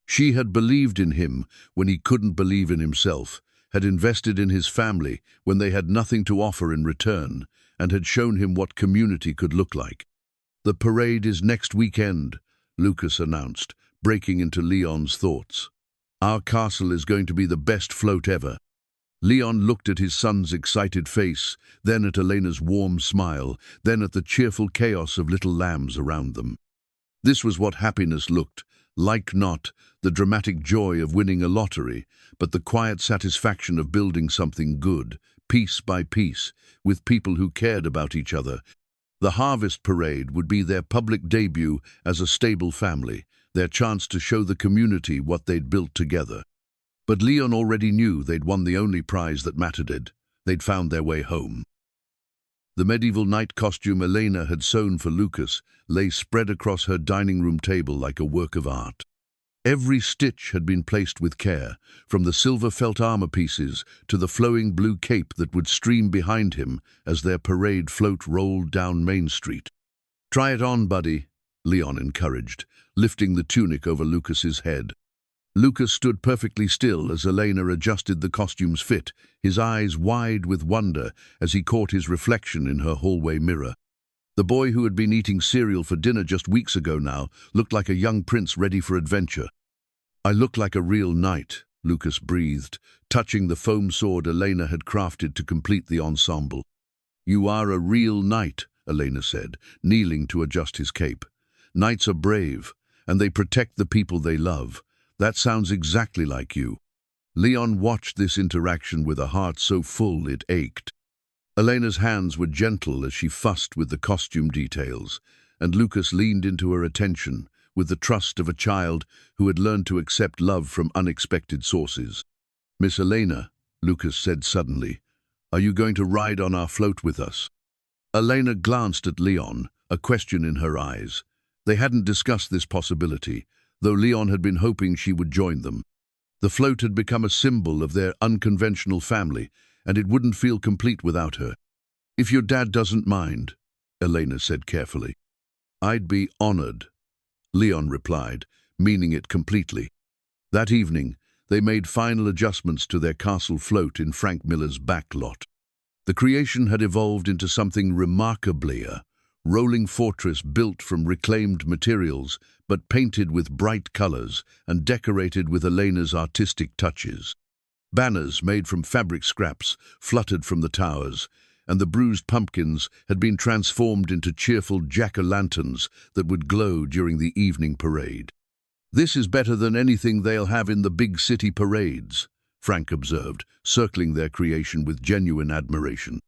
She had believed in him when he couldn't believe in himself, had invested in his family when they had nothing to offer in return, and had shown him what community could look like. "The parade is next weekend," Lucas announced, breaking into Leon's thoughts. "Our castle is going to be the best float ever." Leon looked at his son's excited face, then at Elena's warm smile, then at the cheerful chaos of Little Lambs around them. This was what happiness looked like, not the dramatic joy of winning a lottery, but the quiet satisfaction of building something good, piece by piece, with people who cared about each other. The Harvest Parade would be their public debut as a stable family, their chance to show the community what they'd built together. But Leon already knew they'd won the only prize that mattered. They'd found their way home. The medieval night costume Elena had sewn for Lucas lay spread across her dining room table like a work of art. Every stitch had been placed with care, from the silver felt armor pieces to the flowing blue cape that would stream behind him as their parade float rolled down Main Street. "Try it on, buddy," Leon encouraged, lifting the tunic over Lucas's head. Lucas stood perfectly still as Elena adjusted the costume's fit, his eyes wide with wonder as he caught his reflection in her hallway mirror. The boy who had been eating cereal for dinner just weeks ago now looked like a young prince ready for adventure. "I look like a real knight," Lucas breathed, touching the foam sword Elena had crafted to complete the ensemble. "You are a real knight," Elena said, kneeling to adjust his cape. "Knights are brave, and they protect the people they love. That sounds exactly like you." Leon watched this interaction with a heart so full it ached. Elena's hands were gentle as she fussed with the costume details, and Lucas leaned into her attention with the trust of a child who had learned to accept love from unexpected sources. "Miss Elena," Lucas said suddenly, "are you going to ride on our float with us?" Elena glanced at Leon, a question in her eyes. They hadn't discussed this possibility, though Leon had been hoping she would join them. The float had become a symbol of their unconventional family, and it wouldn't feel complete without her. "If your dad doesn't mind," Elena said carefully. "I'd be honored," Leon replied, meaning it completely. That evening, they made final adjustments to their castle float in Frank Miller's back lot. The creation had evolved into something remarkably a rolling fortress built from reclaimed materials, but painted with bright colors and decorated with Elena's artistic touches. Banners made from fabric scraps fluttered from the towers, and the bruised pumpkins had been transformed into cheerful jack-o'-lanterns that would glow during the evening parade. "This is better than anything they'll have in the big city parades," Frank observed, circling their creation with genuine admiration.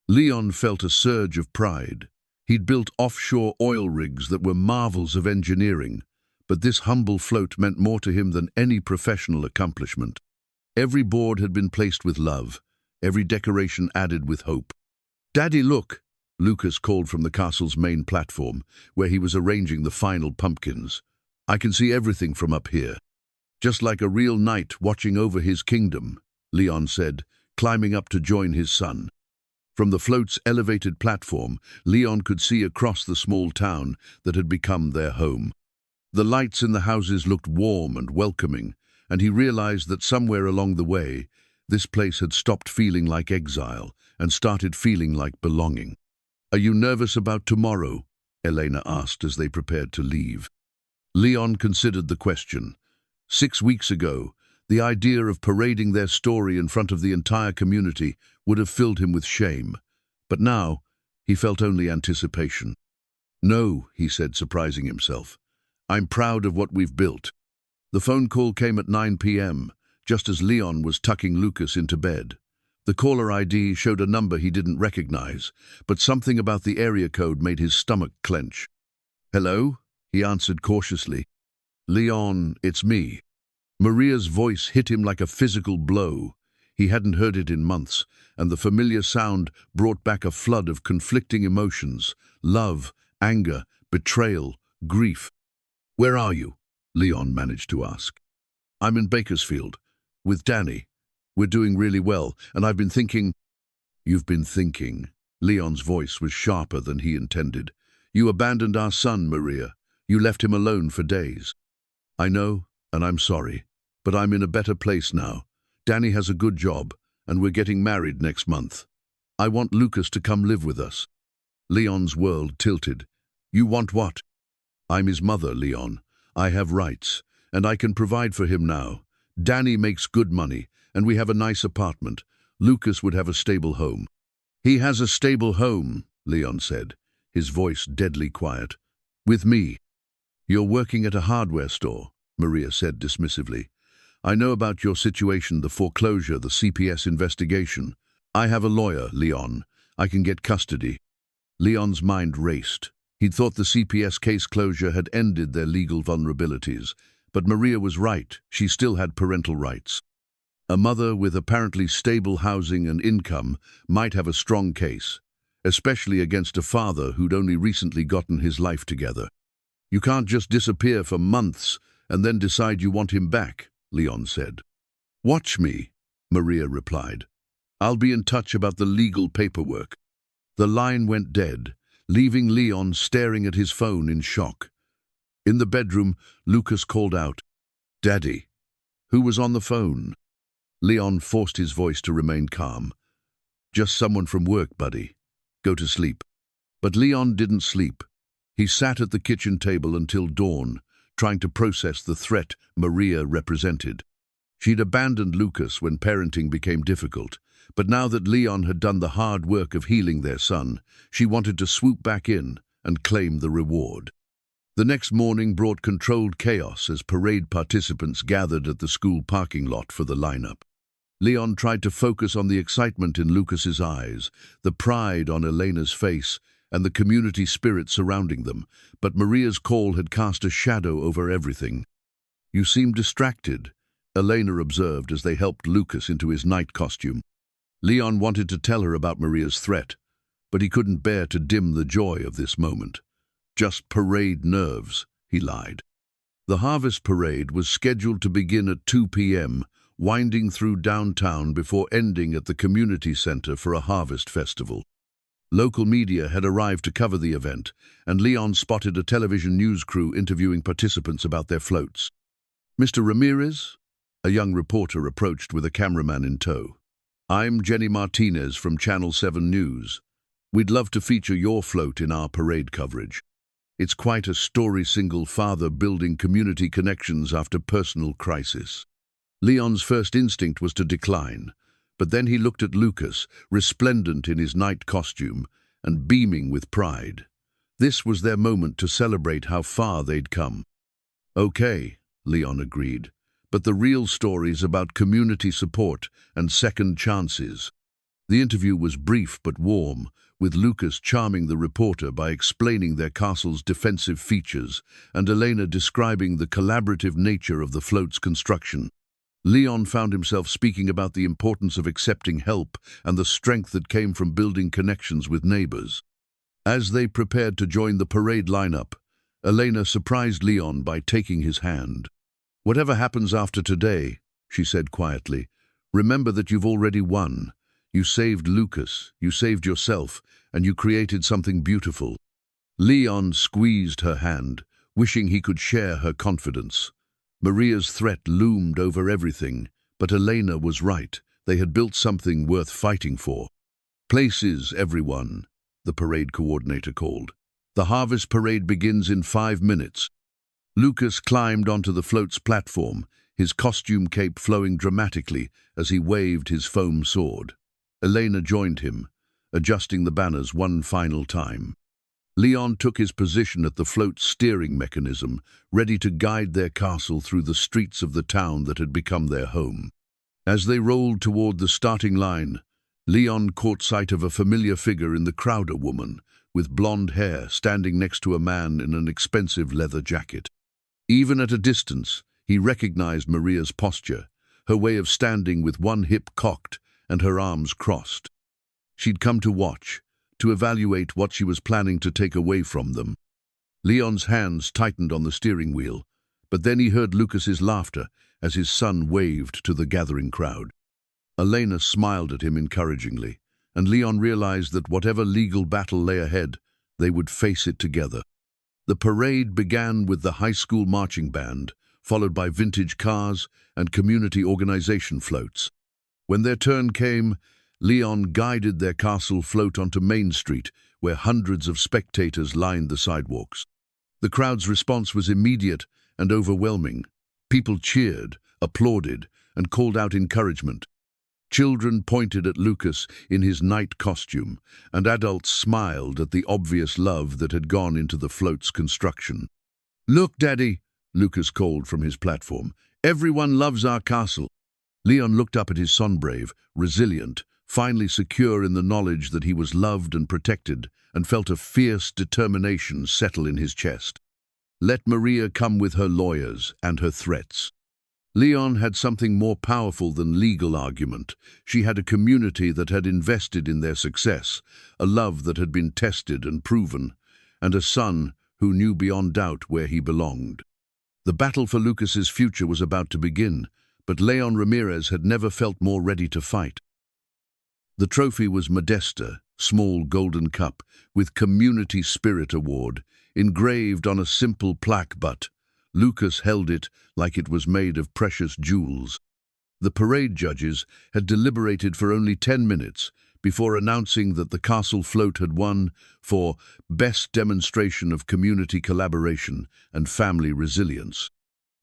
Leon felt a surge of pride. He'd built offshore oil rigs that were marvels of engineering, but this humble float meant more to him than any professional accomplishment. Every board had been placed with love, every decoration added with hope. "Daddy, look!" Lucas called from the castle's main platform, where he was arranging the final pumpkins. "I can see everything from up here." "Just like a real knight watching over his kingdom," Leon said, climbing up to join his son. From the float's elevated platform, Leon could see across the small town that had become their home. The lights in the houses looked warm and welcoming, and he realized that somewhere along the way, this place had stopped feeling like exile and started feeling like belonging. "Are you nervous about tomorrow?" Elena asked as they prepared to leave. Leon considered the question. 6 weeks ago, the idea of parading their story in front of the entire community would have filled him with shame. But now, he felt only anticipation. "No," he said, surprising himself. "I'm proud of what we've built." The phone call came at 9 p.m., just as Leon was tucking Lucas into bed. The caller ID showed a number he didn't recognize, but something about the area code made his stomach clench. "Hello?" he answered cautiously. "Leon, it's me." Maria's voice hit him like a physical blow. He hadn't heard it in months, and the familiar sound brought back a flood of conflicting emotions: love, anger, betrayal, grief. "Where are you?" Leon managed to ask. "I'm in Bakersfield, with Danny. We're doing really well, and I've been thinking—" "You've been thinking." Leon's voice was sharper than he intended. "You abandoned our son, Maria. You left him alone for days." "I know, and I'm sorry, but I'm in a better place now. Danny has a good job, and we're getting married next month. I want Lucas to come live with us." Leon's world tilted. "You want what?" "I'm his mother, Leon. I have rights, and I can provide for him now. Danny makes good money, and we have a nice apartment. Lucas would have a stable home." "He has a stable home," Leon said, his voice deadly quiet. "With me." "You're working at a hardware store," Maria said dismissively. "I know about your situation, the foreclosure, the CPS investigation. I have a lawyer, Leon. I can get custody." Leon's mind raced. He'd thought the CPS case closure had ended their legal vulnerabilities, but Maria was right. She still had parental rights. A mother with apparently stable housing and income might have a strong case, especially against a father who'd only recently gotten his life together. "You can't just disappear for months and then decide you want him back," Leon said. "Watch me," Maria replied. "I'll be in touch about the legal paperwork." The line went dead, leaving Leon staring at his phone in shock. In the bedroom, Lucas called out, "Daddy." "Who was on the phone?" Leon forced his voice to remain calm. "Just someone from work, buddy. Go to sleep." But Leon didn't sleep. He sat at the kitchen table until dawn, trying to process the threat Maria represented. She'd abandoned Lucas when parenting became difficult, but now that Leon had done the hard work of healing their son, she wanted to swoop back in and claim the reward. The next morning brought controlled chaos as parade participants gathered at the school parking lot for the lineup. Leon tried to focus on the excitement in Lucas's eyes, the pride on Elena's face, and the community spirit surrounding them, but Maria's call had cast a shadow over everything. "You seem distracted," Elena observed as they helped Lucas into his night costume. Leon wanted to tell her about Maria's threat, but he couldn't bear to dim the joy of this moment. "Just parade nerves," he lied. The harvest parade was scheduled to begin at 2 p.m., winding through downtown before ending at the community center for a harvest festival. Local media had arrived to cover the event, and Leon spotted a television news crew interviewing participants about their floats. "Mr. Ramirez?" A young reporter approached with a cameraman in tow. "I'm Jenny Martinez from Channel 7 News. We'd love to feature your float in our parade coverage. It's quite a story, single father building community connections after personal crisis." Leon's first instinct was to decline, but then he looked at Lucas, resplendent in his night costume and beaming with pride. This was their moment to celebrate how far they'd come. "Okay," Leon agreed, "but the real story's about community support and second chances." The interview was brief but warm, with Lucas charming the reporter by explaining their castle's defensive features and Elena describing the collaborative nature of the float's construction. Leon found himself speaking about the importance of accepting help and the strength that came from building connections with neighbors. As they prepared to join the parade lineup, Elena surprised Leon by taking his hand. "Whatever happens after today," she said quietly, "remember that you've already won. You saved Lucas, you saved yourself, and you created something beautiful." Leon squeezed her hand, wishing he could share her confidence. Maria's threat loomed over everything, but Elena was right. They had built something worth fighting for. "Places, everyone," the parade coordinator called. "The harvest parade begins in 5 minutes." Lucas climbed onto the float's platform, his costume cape flowing dramatically as he waved his foam sword. Elena joined him, adjusting the banners one final time. Leon took his position at the float's steering mechanism, ready to guide their castle through the streets of the town that had become their home. As they rolled toward the starting line, Leon caught sight of a familiar figure in the crowd, a woman with blonde hair standing next to a man in an expensive leather jacket. Even at a distance, he recognized Maria's posture, her way of standing with one hip cocked and her arms crossed. She'd come to watch, to evaluate what she was planning to take away from them. Leon's hands tightened on the steering wheel, but then he heard Lucas's laughter as his son waved to the gathering crowd. Elena smiled at him encouragingly, and Leon realized that whatever legal battle lay ahead, they would face it together. The parade began with the high school marching band, followed by vintage cars and community organization floats. When their turn came, Leon guided their castle float onto Main Street, where hundreds of spectators lined the sidewalks. The crowd's response was immediate and overwhelming. People cheered, applauded, and called out encouragement. Children pointed at Lucas in his night costume, and adults smiled at the obvious love that had gone into the float's construction. "Look, Daddy," Lucas called from his platform. "Everyone loves our castle." Leon looked up at his son, brave, resilient, finally secure in the knowledge that he was loved and protected, and felt a fierce determination settle in his chest. Let Maria come with her lawyers and her threats. Leon had something more powerful than legal argument. She had a community that had invested in their success, a love that had been tested and proven, and a son who knew beyond doubt where he belonged. The battle for Lucas's future was about to begin, but Leon Ramirez had never felt more ready to fight. The trophy was Modesta, small golden cup, with Community Spirit Award, engraved on a simple plaque, but Lucas held it like it was made of precious jewels. The parade judges had deliberated for only 10 minutes before announcing that the castle float had won for Best Demonstration of Community Collaboration and Family Resilience.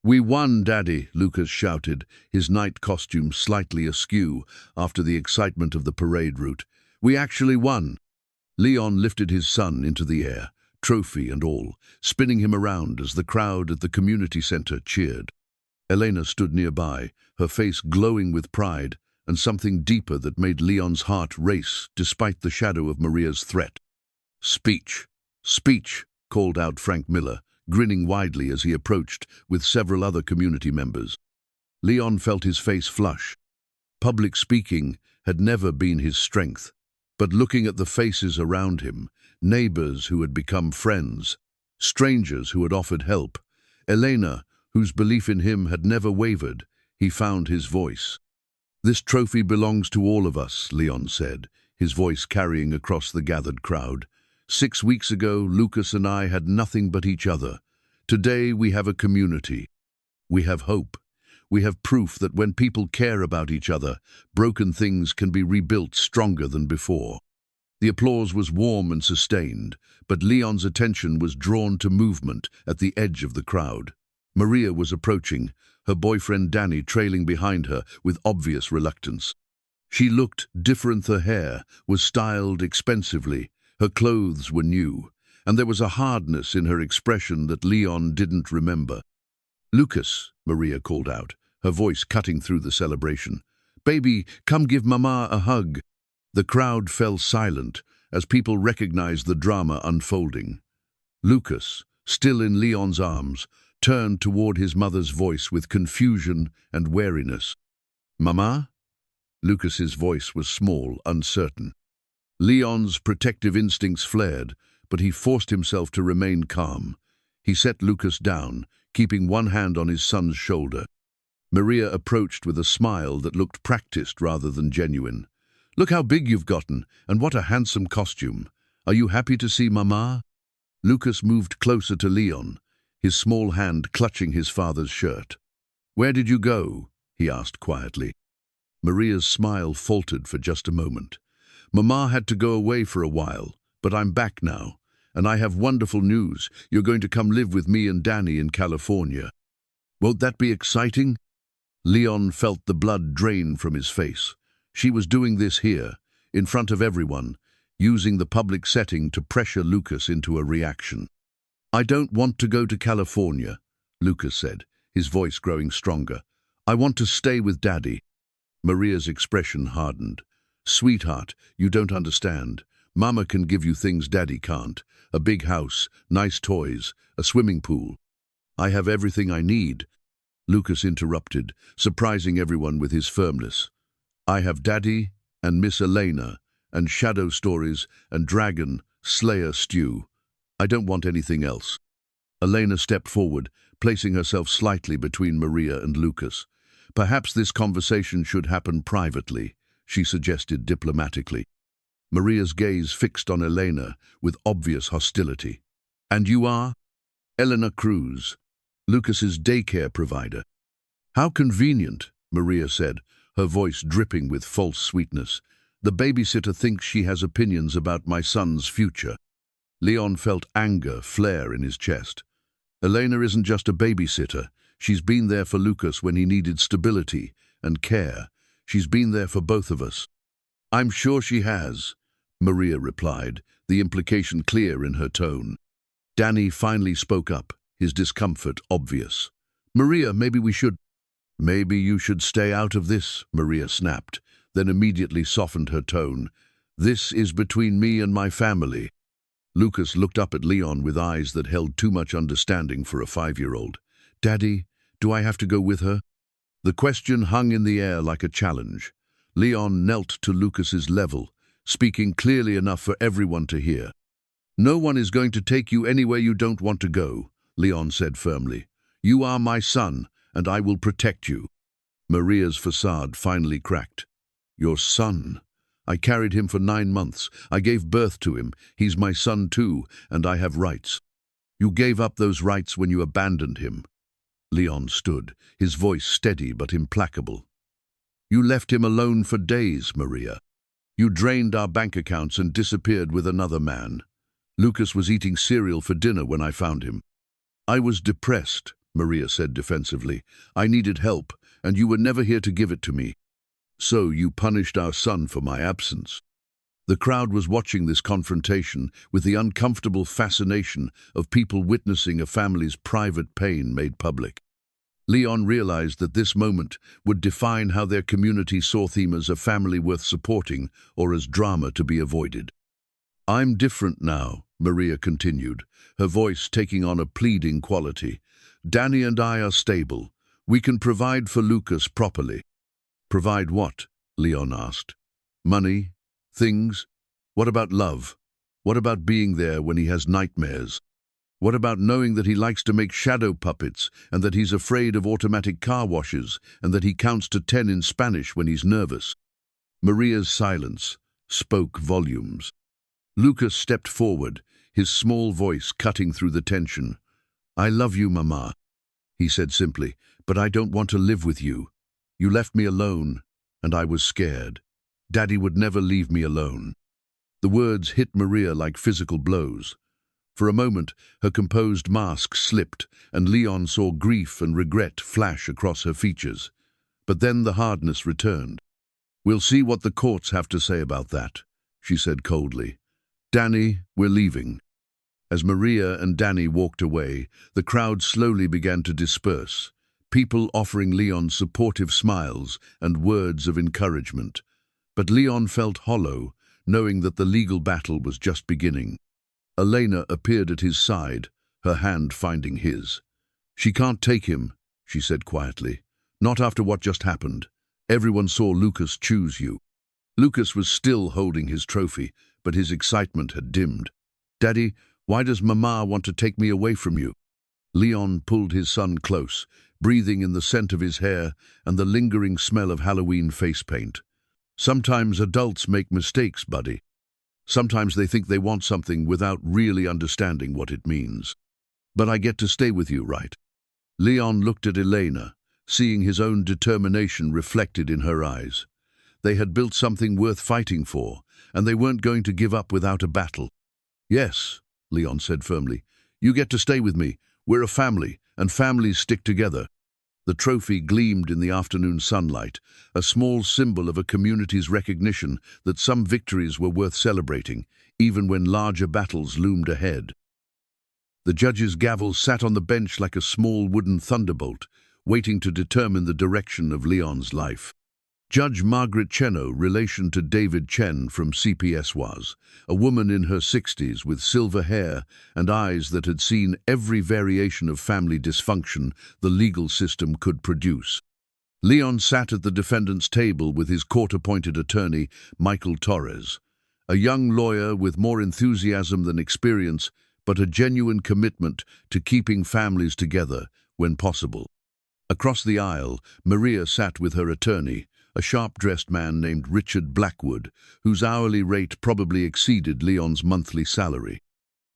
"We won, Daddy," Lucas shouted, his night costume slightly askew after the excitement of the parade route. "We actually won." Leon lifted his son into the air, trophy and all, spinning him around as the crowd at the community center cheered. Elena stood nearby, her face glowing with pride and something deeper that made Leon's heart race despite the shadow of Maria's threat. "Speech! Speech!" called out Frank Miller, grinning widely as he approached with several other community members. Leon felt his face flush. Public speaking had never been his strength, but looking at the faces around him, neighbors who had become friends, strangers who had offered help, Elena, whose belief in him had never wavered, he found his voice. "This trophy belongs to all of us," Leon said, his voice carrying across the gathered crowd. 6 weeks ago, Lucas and I had nothing but each other. Today, we have a community. We have hope. We have proof that when people care about each other, broken things can be rebuilt stronger than before. The applause was warm and sustained, but Leon's attention was drawn to movement at the edge of the crowd. Maria was approaching, her boyfriend Danny trailing behind her with obvious reluctance. She looked different. Her hair was styled expensively, her clothes were new, and there was a hardness in her expression that Leon didn't remember. "Lucas," Maria called out, her voice cutting through the celebration. "Baby, come give Mama a hug." The crowd fell silent as people recognized the drama unfolding. Lucas, still in Leon's arms, turned toward his mother's voice with confusion and wariness. "Mama?" Lucas's voice was small, uncertain. Leon's protective instincts flared, but he forced himself to remain calm. He set Lucas down, keeping one hand on his son's shoulder. Maria approached with a smile that looked practiced rather than genuine. Look how big you've gotten, and what a handsome costume. Are you happy to see Mama? Lucas moved closer to Leon, his small hand clutching his father's shirt. Where did you go? He asked quietly. Maria's smile faltered for just a moment. Mama had to go away for a while, but I'm back now, and I have wonderful news. You're going to come live with me and Danny in California. Won't that be exciting? Leon felt the blood drain from his face. She was doing this here, in front of everyone, using the public setting to pressure Lucas into a reaction. I don't want to go to California, Lucas said, his voice growing stronger. I want to stay with Daddy. Maria's expression hardened. Sweetheart, you don't understand. Mama can give you things Daddy can't. A big house, nice toys, a swimming pool. I have everything I need. Lucas interrupted, surprising everyone with his firmness. I have Daddy and Miss Elena and shadow stories and dragon slayer stew. I don't want anything else. Elena stepped forward, placing herself slightly between Maria and Lucas. Perhaps this conversation should happen privately, she suggested diplomatically. Maria's gaze fixed on Elena with obvious hostility. And you are? Elena Cruz, Lucas's daycare provider. How convenient, Maria said, her voice dripping with false sweetness. The babysitter thinks she has opinions about my son's future. Leon felt anger flare in his chest. Elena isn't just a babysitter. She's been there for Lucas when he needed stability and care. She's been there for both of us. I'm sure she has, Maria replied, the implication clear in her tone. Danny finally spoke up, his discomfort obvious. Maria, maybe you should stay out of this, Maria snapped, then immediately softened her tone. This is between me and my family. Lucas looked up at Leon with eyes that held too much understanding for a 5-year-old. Daddy, do I have to go with her? The question hung in the air like a challenge. Leon knelt to Lucas's level, speaking clearly enough for everyone to hear. No one is going to take you anywhere you don't want to go, Leon said firmly. You are my son, and I will protect you. Maria's facade finally cracked. Your son? I carried him for 9 months. I gave birth to him. He's my son too, and I have rights. You gave up those rights when you abandoned him. Leon stood, his voice steady but implacable. You left him alone for days, Maria. You drained our bank accounts and disappeared with another man. Lucas was eating cereal for dinner when I found him. I was depressed, Maria said defensively. I needed help, and you were never here to give it to me. So you punished our son for my absence. The crowd was watching this confrontation with the uncomfortable fascination of people witnessing a family's private pain made public. Leon realized that this moment would define how their community saw them as a family worth supporting or as drama to be avoided. I'm different now, Maria continued, her voice taking on a pleading quality. Danny and I are stable. We can provide for Lucas properly. Provide what? Leon asked. Money? Things? What about love? What about being there when he has nightmares? What about knowing that he likes to make shadow puppets and that he's afraid of automatic car washes and that he counts to 10 in Spanish when he's nervous? Maria's silence spoke volumes. Lucas stepped forward, his small voice cutting through the tension. I love you, Mama, he said simply, but I don't want to live with you. You left me alone, and I was scared. Daddy would never leave me alone. The words hit Maria like physical blows. For a moment, her composed mask slipped, and Leon saw grief and regret flash across her features. But then the hardness returned. We'll see what the courts have to say about that, she said coldly. Danny, we're leaving. As Maria and Danny walked away, the crowd slowly began to disperse, people offering Leon supportive smiles and words of encouragement. But Leon felt hollow, knowing that the legal battle was just beginning. Elena appeared at his side, her hand finding his. She can't take him, she said quietly. Not after what just happened. Everyone saw Lucas choose you. Lucas was still holding his trophy, but his excitement had dimmed. Daddy, why does Mama want to take me away from you? Leon pulled his son close, breathing in the scent of his hair and the lingering smell of Halloween face paint. Sometimes adults make mistakes, buddy. Sometimes they think they want something without really understanding what it means. But I get to stay with you, right? Leon looked at Elena, seeing his own determination reflected in her eyes. They had built something worth fighting for, and they weren't going to give up without a battle. Yes, Leon said firmly. You get to stay with me. We're a family, and families stick together. The trophy gleamed in the afternoon sunlight, a small symbol of a community's recognition that some victories were worth celebrating, even when larger battles loomed ahead. The judge's gavel sat on the bench like a small wooden thunderbolt, waiting to determine the direction of Leon's life. Judge Margaret Cheno, relation to David Chen from CPS, was a woman in her 60s with silver hair and eyes that had seen every variation of family dysfunction the legal system could produce. Leon sat at the defendant's table with his court-appointed attorney, Michael Torres, a young lawyer with more enthusiasm than experience, but a genuine commitment to keeping families together when possible. Across the aisle, Maria sat with her attorney, a sharp-dressed man named Richard Blackwood, whose hourly rate probably exceeded Leon's monthly salary.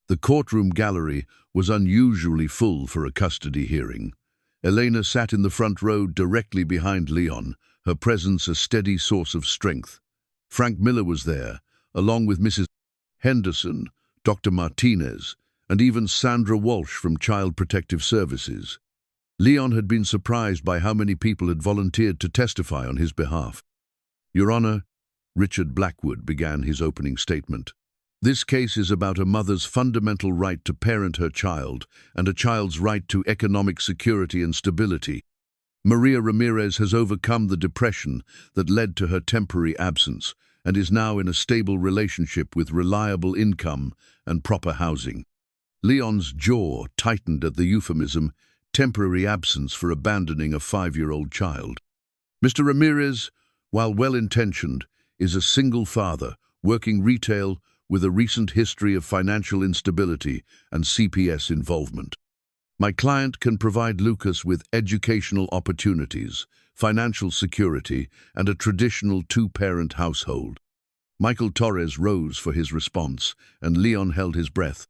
The courtroom gallery was unusually full for a custody hearing. Elena sat in the front row directly behind Leon, her presence a steady source of strength. Frank Miller was there, along with Mrs. Henderson, Dr. Martinez, and even Sandra Walsh from Child Protective Services. Leon had been surprised by how many people had volunteered to testify on his behalf. Your Honor, Richard Blackwood began his opening statement. This case is about a mother's fundamental right to parent her child and a child's right to economic security and stability. Maria Ramirez has overcome the depression that led to her temporary absence and is now in a stable relationship with reliable income and proper housing. Leon's jaw tightened at the euphemism, temporary absence for abandoning a 5-year-old child. Mr. Ramirez, while well-intentioned, is a single father, working retail with a recent history of financial instability and CPS involvement. My client can provide Lucas with educational opportunities, financial security, and a traditional 2-parent household. Michael Torres rose for his response, and Leon held his breath.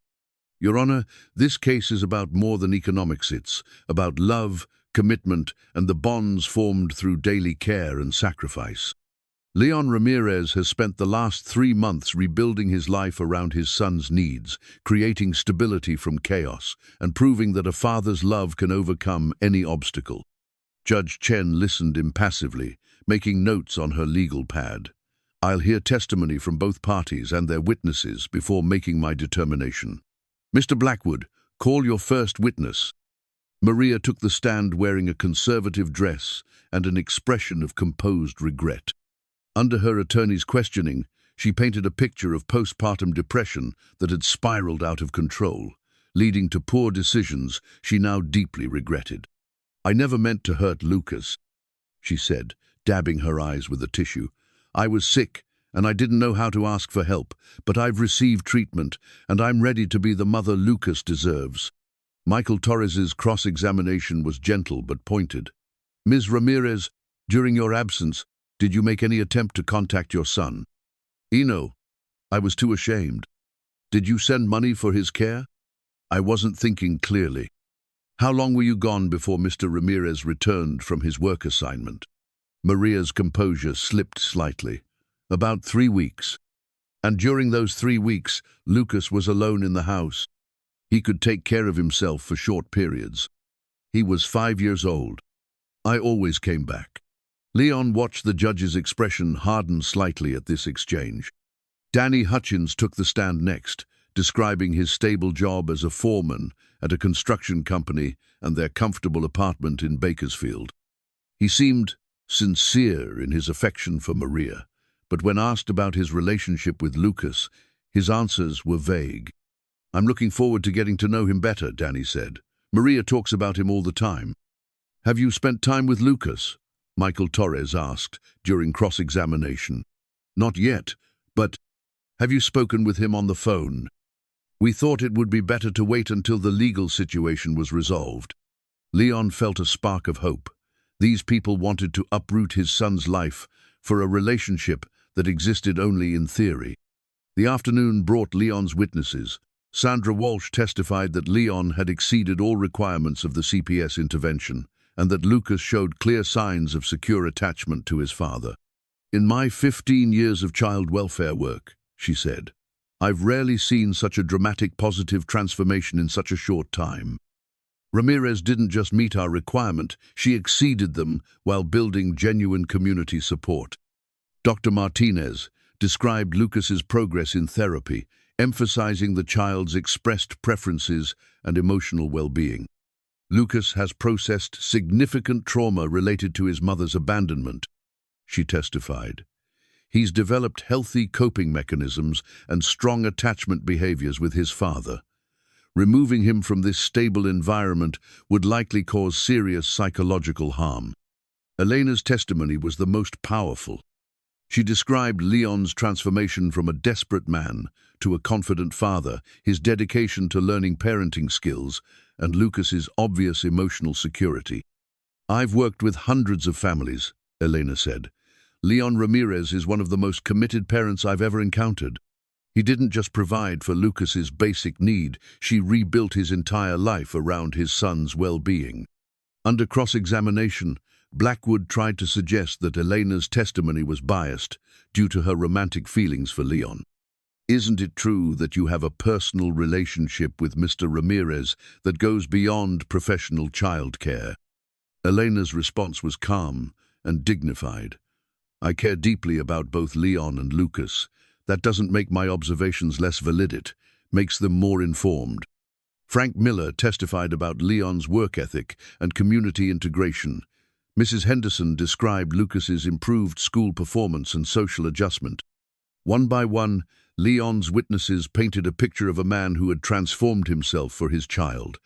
Your Honor, this case is about more than economics. It's about love, commitment, and the bonds formed through daily care and sacrifice. Leon Ramirez has spent the last 3 months rebuilding his life around his son's needs, creating stability from chaos, and proving that a father's love can overcome any obstacle. Judge Chen listened impassively, making notes on her legal pad. I'll hear testimony from both parties and their witnesses before making my determination. Mr. Blackwood, call your first witness. Maria took the stand wearing a conservative dress and an expression of composed regret. Under her attorney's questioning, she painted a picture of postpartum depression that had spiraled out of control, leading to poor decisions she now deeply regretted. I never meant to hurt Lucas, she said, dabbing her eyes with a tissue. I was sick, and I didn't know how to ask for help, but I've received treatment, and I'm ready to be the mother Lucas deserves. Michael Torres's cross-examination was gentle but pointed. Ms. Ramirez, during your absence, did you make any attempt to contact your son? No, I was too ashamed. Did you send money for his care? I wasn't thinking clearly. How long were you gone before Mr. Ramirez returned from his work assignment? Maria's composure slipped slightly. About 3 weeks. And during those 3 weeks, Lucas was alone in the house. He could take care of himself for short periods. He was 5 years old. I always came back. Leon watched the judge's expression harden slightly at this exchange. Danny Hutchins took the stand next, describing his stable job as a foreman at a construction company and their comfortable apartment in Bakersfield. He seemed sincere in his affection for Maria, but when asked about his relationship with Lucas, his answers were vague. I'm looking forward to getting to know him better, Danny said. Maria talks about him all the time. Have you spent time with Lucas? Michael Torres asked during cross-examination. Not yet, but have you spoken with him on the phone? We thought it would be better to wait until the legal situation was resolved. Leon felt a spark of hope. These people wanted to uproot his son's life for a relationship that existed only in theory. The afternoon brought Leon's witnesses. Sandra Walsh testified that Leon had exceeded all requirements of the CPS intervention and that Lucas showed clear signs of secure attachment to his father. "In my 15 years of child welfare work," she said, "I've rarely seen such a dramatic positive transformation in such a short time. Ramirez didn't just meet our requirement, she exceeded them while building genuine community support." Dr. Martinez described Lucas's progress in therapy, emphasizing the child's expressed preferences and emotional well-being. "Lucas has processed significant trauma related to his mother's abandonment," she testified. "He's developed healthy coping mechanisms and strong attachment behaviors with his father. Removing him from this stable environment would likely cause serious psychological harm." Elena's testimony was the most powerful. She described Leon's transformation from a desperate man to a confident father, his dedication to learning parenting skills, and Lucas's obvious emotional security. "I've worked with hundreds of families," Elena said. "Leon Ramirez is one of the most committed parents I've ever encountered. He didn't just provide for Lucas's basic need, she rebuilt his entire life around his son's well-being." Under cross-examination, Blackwood tried to suggest that Elena's testimony was biased due to her romantic feelings for Leon. "Isn't it true that you have a personal relationship with Mr. Ramirez that goes beyond professional childcare?" Elena's response was calm and dignified. "I care deeply about both Leon and Lucas. That doesn't make my observations less valid, it makes them more informed." Frank Miller testified about Leon's work ethic and community integration. Mrs. Henderson described Lucas's improved school performance and social adjustment. One by one, Leon's witnesses painted a picture of a man who had transformed himself for his child.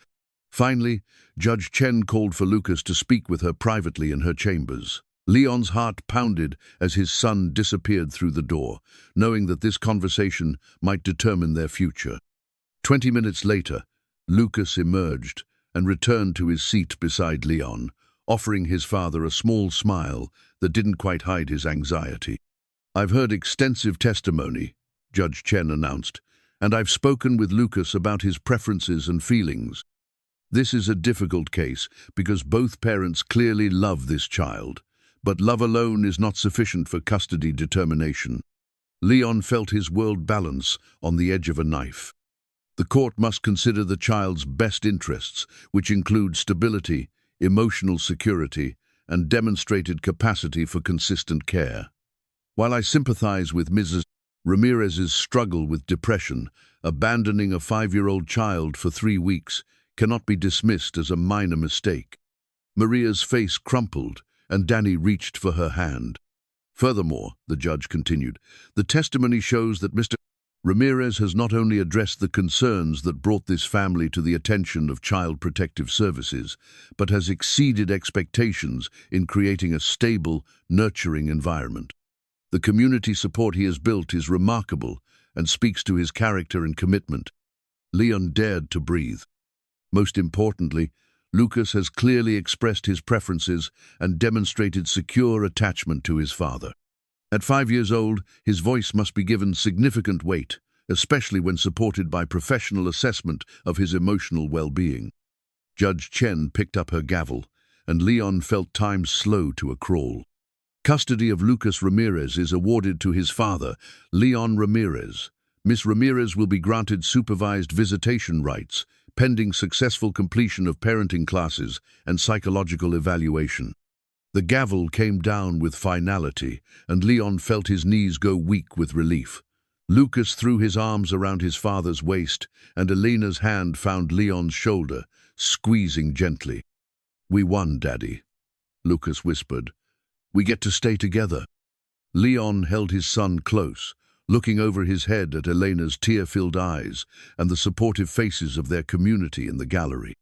Finally, Judge Chen called for Lucas to speak with her privately in her chambers. Leon's heart pounded as his son disappeared through the door, knowing that this conversation might determine their future. 20 minutes later, Lucas emerged and returned to his seat beside Leon, offering his father a small smile that didn't quite hide his anxiety. "I've heard extensive testimony," Judge Chen announced, "and I've spoken with Lucas about his preferences and feelings. This is a difficult case because both parents clearly love this child. But love alone is not sufficient for custody determination. Leon felt his world balance on the edge of a knife. The court must consider the child's best interests, which include stability, emotional security, and demonstrated capacity for consistent care. While I sympathize with Mrs. Ramirez's struggle with depression, abandoning a 5-year-old child for 3 weeks cannot be dismissed as a minor mistake." Maria's face crumpled, and Danny reached for her hand. "Furthermore," the judge continued, "the testimony shows that Mr. Ramirez has not only addressed the concerns that brought this family to the attention of Child Protective Services, but has exceeded expectations in creating a stable, nurturing environment. The community support he has built is remarkable and speaks to his character and commitment." Leon dared to breathe. Most importantly, Lucas has clearly expressed his preferences and demonstrated secure attachment to his father. At 5 years old, his voice must be given significant weight, especially when supported by professional assessment of his emotional well-being. Judge Chen picked up her gavel, and Leon felt time slow to a crawl. Custody of Lucas Ramirez is awarded to his father, Leon Ramirez. Miss Ramirez will be granted supervised visitation rights, pending successful completion of parenting classes and psychological evaluation. The gavel came down with finality, and Leon felt his knees go weak with relief. Lucas threw his arms around his father's waist, and Elena's hand found Leon's shoulder, squeezing gently. "We won, Daddy," Lucas whispered. "We get to stay together." Leon held his son close, looking over his head at Elena's tear-filled eyes and the supportive faces of their community in the gallery.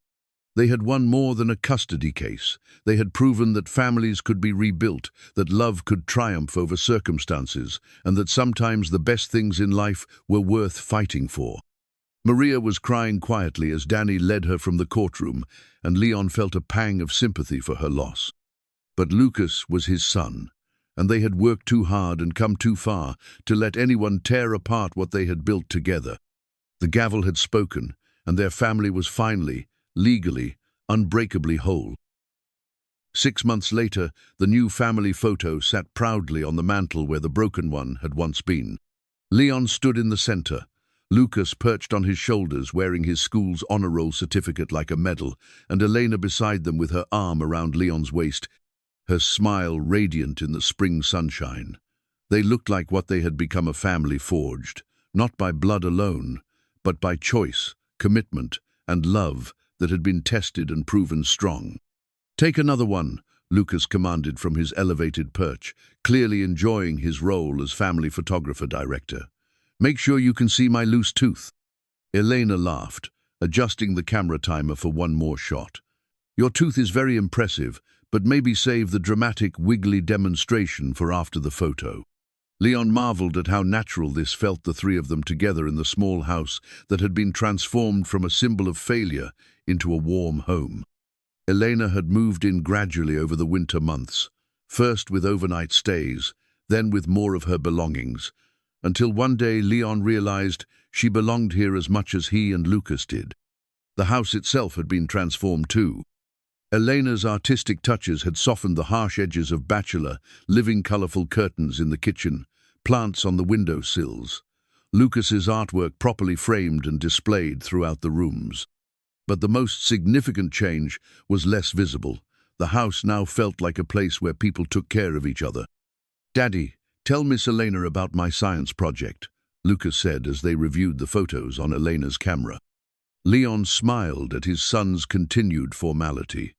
They had won more than a custody case. They had proven that families could be rebuilt, that love could triumph over circumstances, and that sometimes the best things in life were worth fighting for. Maria was crying quietly as Danny led her from the courtroom, and Leon felt a pang of sympathy for her loss. But Lucas was his son, and they had worked too hard and come too far to let anyone tear apart what they had built together. The gavel had spoken, and their family was finally, legally, unbreakably whole. 6 months later, the new family photo sat proudly on the mantel where the broken one had once been. Leon stood in the center, Lucas perched on his shoulders wearing his school's honor roll certificate like a medal, and Elena beside them with her arm around Leon's waist, her smile radiant in the spring sunshine. They looked like what they had become, a family forged, not by blood alone, but by choice, commitment, and love that had been tested and proven strong. "Take another one," Lucas commanded from his elevated perch, clearly enjoying his role as family photographer-director. "Make sure you can see my loose tooth." Elena laughed, adjusting the camera timer for one more shot. "Your tooth is very impressive, but maybe save the dramatic, wiggly demonstration for after the photo." Leon marveled at how natural this felt, the three of them together in the small house that had been transformed from a symbol of failure into a warm home. Elena had moved in gradually over the winter months, first with overnight stays, then with more of her belongings, until one day Leon realized she belonged here as much as he and Lucas did. The house itself had been transformed too. Elena's artistic touches had softened the harsh edges of bachelor, living colorful curtains in the kitchen, plants on the window sills. Lucas's artwork properly framed and displayed throughout the rooms. But the most significant change was less visible. The house now felt like a place where people took care of each other. "Daddy, tell Miss Elena about my science project," Lucas said as they reviewed the photos on Elena's camera. Leon smiled at his son's continued formality.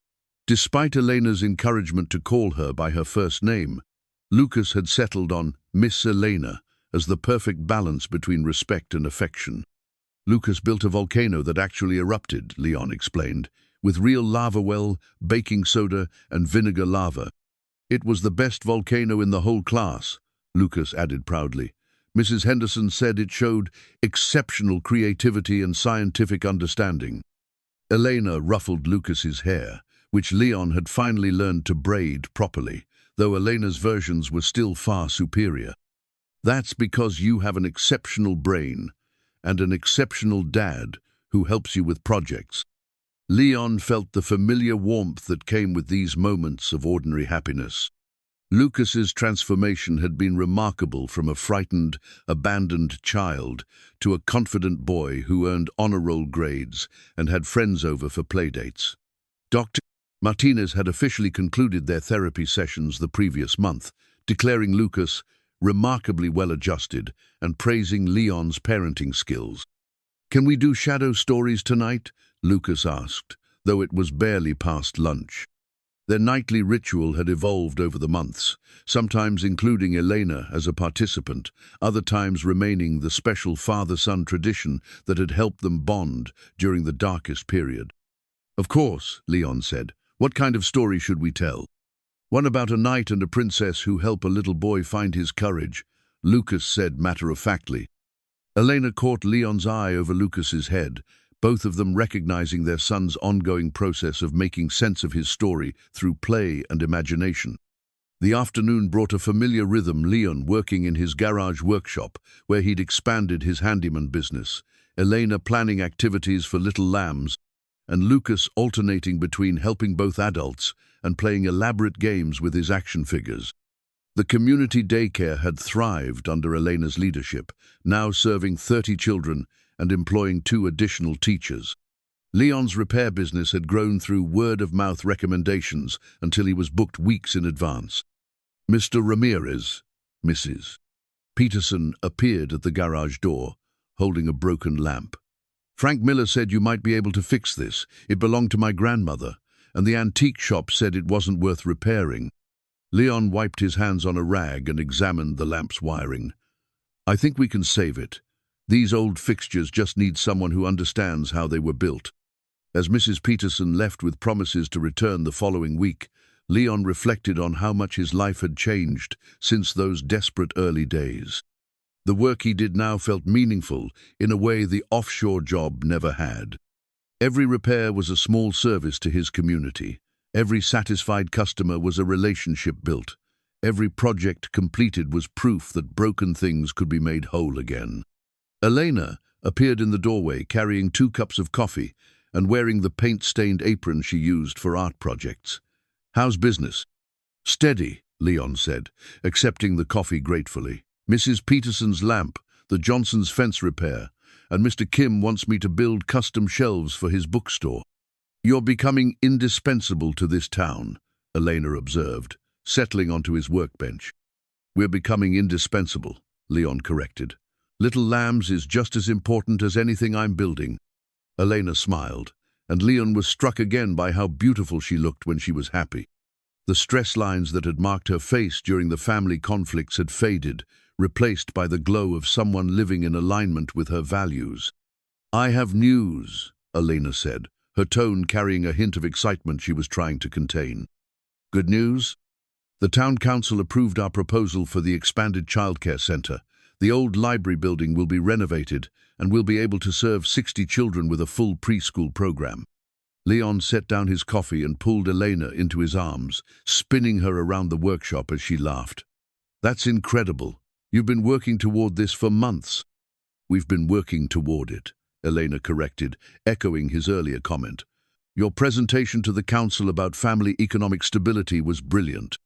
Despite Elena's encouragement to call her by her first name, Lucas had settled on Miss Elena as the perfect balance between respect and affection. "Lucas built a volcano that actually erupted," Leon explained, "with real lava well, baking soda, and vinegar lava. It was the best volcano in the whole class," Lucas added proudly. "Mrs. Henderson said it showed exceptional creativity and scientific understanding." Elena ruffled Lucas's hair, which Leon had finally learned to braid properly, though Elena's versions were still far superior. "That's because you have an exceptional brain and an exceptional dad who helps you with projects." Leon felt the familiar warmth that came with these moments of ordinary happiness. Lucas's transformation had been remarkable, from a frightened, abandoned child to a confident boy who earned honor roll grades and had friends over for playdates. Dr. Martinez had officially concluded their therapy sessions the previous month, declaring Lucas remarkably well-adjusted and praising Leon's parenting skills. "Can we do shadow stories tonight?" Lucas asked, though it was barely past lunch. Their nightly ritual had evolved over the months, sometimes including Elena as a participant, other times remaining the special father-son tradition that had helped them bond during the darkest period. "Of course," Leon said. "What kind of story should we tell?" "One about a knight and a princess who help a little boy find his courage," Lucas said matter-of-factly. Elena caught Leon's eye over Lucas's head, both of them recognizing their son's ongoing process of making sense of his story through play and imagination. The afternoon brought a familiar rhythm, Leon working in his garage workshop, where he'd expanded his handyman business, Elena planning activities for little lambs, and Lucas alternating between helping both adults and playing elaborate games with his action figures. The community daycare had thrived under Elena's leadership, now serving 30 children and employing 2 additional teachers. Leon's repair business had grown through word-of-mouth recommendations until he was booked weeks in advance. Mr. Ramirez, Mrs. Peterson, appeared at the garage door, holding a broken lamp. "Frank Miller said you might be able to fix this. It belonged to my grandmother, and the antique shop said it wasn't worth repairing." Leon wiped his hands on a rag and examined the lamp's wiring. "I think we can save it. These old fixtures just need someone who understands how they were built." As Mrs. Peterson left with promises to return the following week, Leon reflected on how much his life had changed since those desperate early days. The work he did now felt meaningful in a way the offshore job never had. Every repair was a small service to his community. Every satisfied customer was a relationship built. Every project completed was proof that broken things could be made whole again. Elena appeared in the doorway carrying 2 cups of coffee and wearing the paint-stained apron she used for art projects. "How's business?" "Steady," Leon said, accepting the coffee gratefully. "Mrs. Peterson's lamp, the Johnson's fence repair, and Mr. Kim wants me to build custom shelves for his bookstore." "You're becoming indispensable to this town," Elena observed, settling onto his workbench. "We're becoming indispensable," Leon corrected. "Little Lambs is just as important as anything I'm building." Elena smiled, and Leon was struck again by how beautiful she looked when she was happy. The stress lines that had marked her face during the family conflicts had faded, replaced by the glow of someone living in alignment with her values. "I have news," Elena said, her tone carrying a hint of excitement she was trying to contain. "Good news? The town council approved our proposal for the expanded childcare center. The old library building will be renovated, and we'll be able to serve 60 children with a full preschool program." Leon set down his coffee and pulled Elena into his arms, spinning her around the workshop as she laughed. "That's incredible. You've been working toward this for months." "We've been working toward it," Elena corrected, echoing his earlier comment. "Your presentation to the council about family economic stability was brilliant."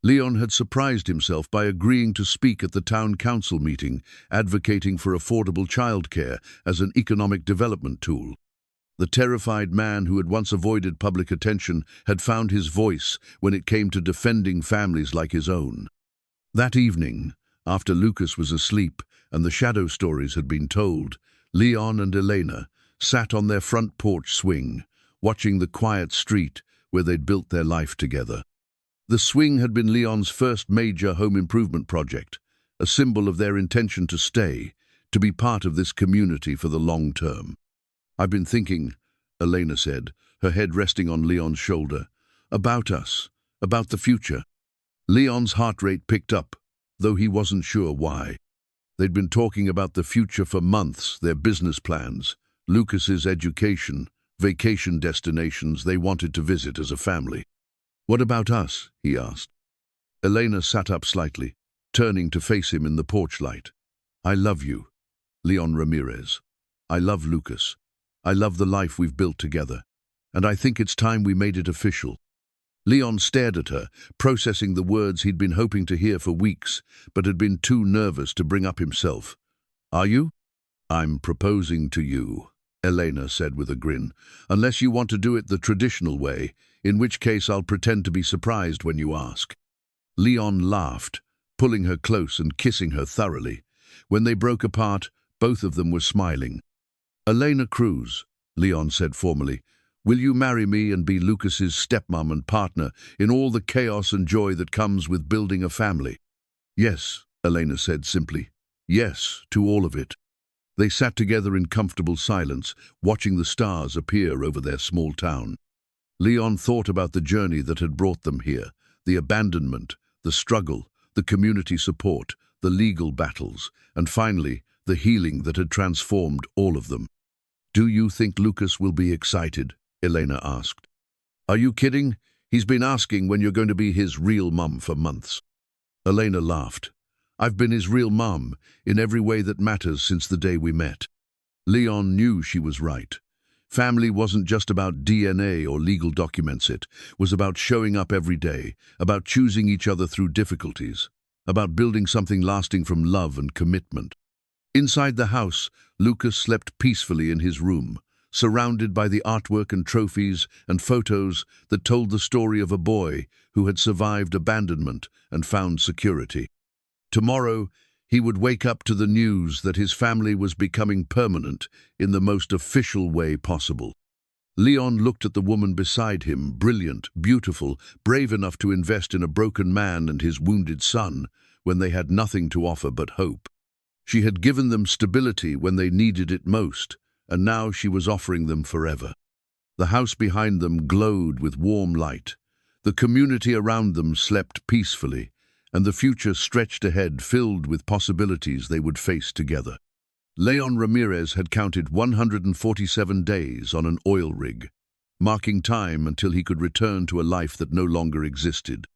Leon had surprised himself by agreeing to speak at the town council meeting, advocating for affordable childcare as an economic development tool. The terrified man who had once avoided public attention had found his voice when it came to defending families like his own. That evening, after Lucas was asleep and the shadow stories had been told, Leon and Elena sat on their front porch swing, watching the quiet street where they'd built their life together. The swing had been Leon's first major home improvement project, a symbol of their intention to stay, to be part of this community for the long term. "I've been thinking," Elena said, her head resting on Leon's shoulder, "about us, about the future." Leon's heart rate picked up, though he wasn't sure why. They'd been talking about the future for months, their business plans, Lucas's education, vacation destinations they wanted to visit as a family. "What about us?" he asked. Elena sat up slightly, turning to face him in the porch light. "I love you, Leon Ramirez. I love Lucas. I love the life we've built together. And I think it's time we made it official." Leon stared at her, processing the words he'd been hoping to hear for weeks, but had been too nervous to bring up himself. "Are you?" "I'm proposing to you," Elena said with a grin, "unless you want to do it the traditional way, in which case I'll pretend to be surprised when you ask." Leon laughed, pulling her close and kissing her thoroughly. When they broke apart, both of them were smiling. "Elena Cruz," Leon said formally, "will you marry me and be Lucas's stepmom and partner in all the chaos and joy that comes with building a family?" "Yes," Elena said simply. "Yes, to all of it." They sat together in comfortable silence, watching the stars appear over their small town. Leon thought about the journey that had brought them here, the abandonment, the struggle, the community support, the legal battles, and finally, the healing that had transformed all of them. "Do you think Lucas will be excited?" Elena asked. "Are you kidding? He's been asking when you're going to be his real mum for months." Elena laughed. "I've been his real mum in every way that matters since the day we met." Leon knew she was right. Family wasn't just about DNA or legal documents, it was about showing up every day, about choosing each other through difficulties, about building something lasting from love and commitment. Inside the house, Lucas slept peacefully in his room, surrounded by the artwork and trophies and photos that told the story of a boy who had survived abandonment and found security. Tomorrow, he would wake up to the news that his family was becoming permanent in the most official way possible. Leon looked at the woman beside him, brilliant, beautiful, brave enough to invest in a broken man and his wounded son when they had nothing to offer but hope. She had given them stability when they needed it most, and now she was offering them forever. The house behind them glowed with warm light. The community around them slept peacefully, and the future stretched ahead filled with possibilities they would face together. Leon Ramirez had counted 147 days on an oil rig, marking time until he could return to a life that no longer existed.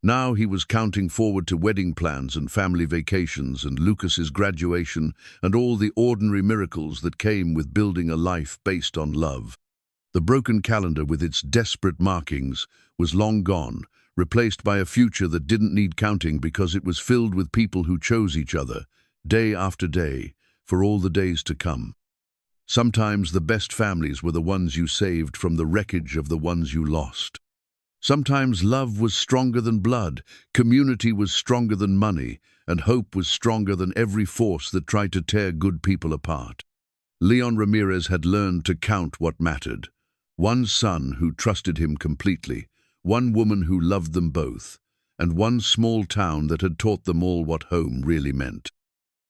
Now he was counting forward to wedding plans and family vacations and Lucas's graduation and all the ordinary miracles that came with building a life based on love. The broken calendar with its desperate markings was long gone, replaced by a future that didn't need counting because it was filled with people who chose each other, day after day, for all the days to come. Sometimes the best families were the ones you saved from the wreckage of the ones you lost. Sometimes love was stronger than blood, community was stronger than money, and hope was stronger than every force that tried to tear good people apart. Leon Ramirez had learned to count what mattered. One son who trusted him completely, one woman who loved them both, and one small town that had taught them all what home really meant.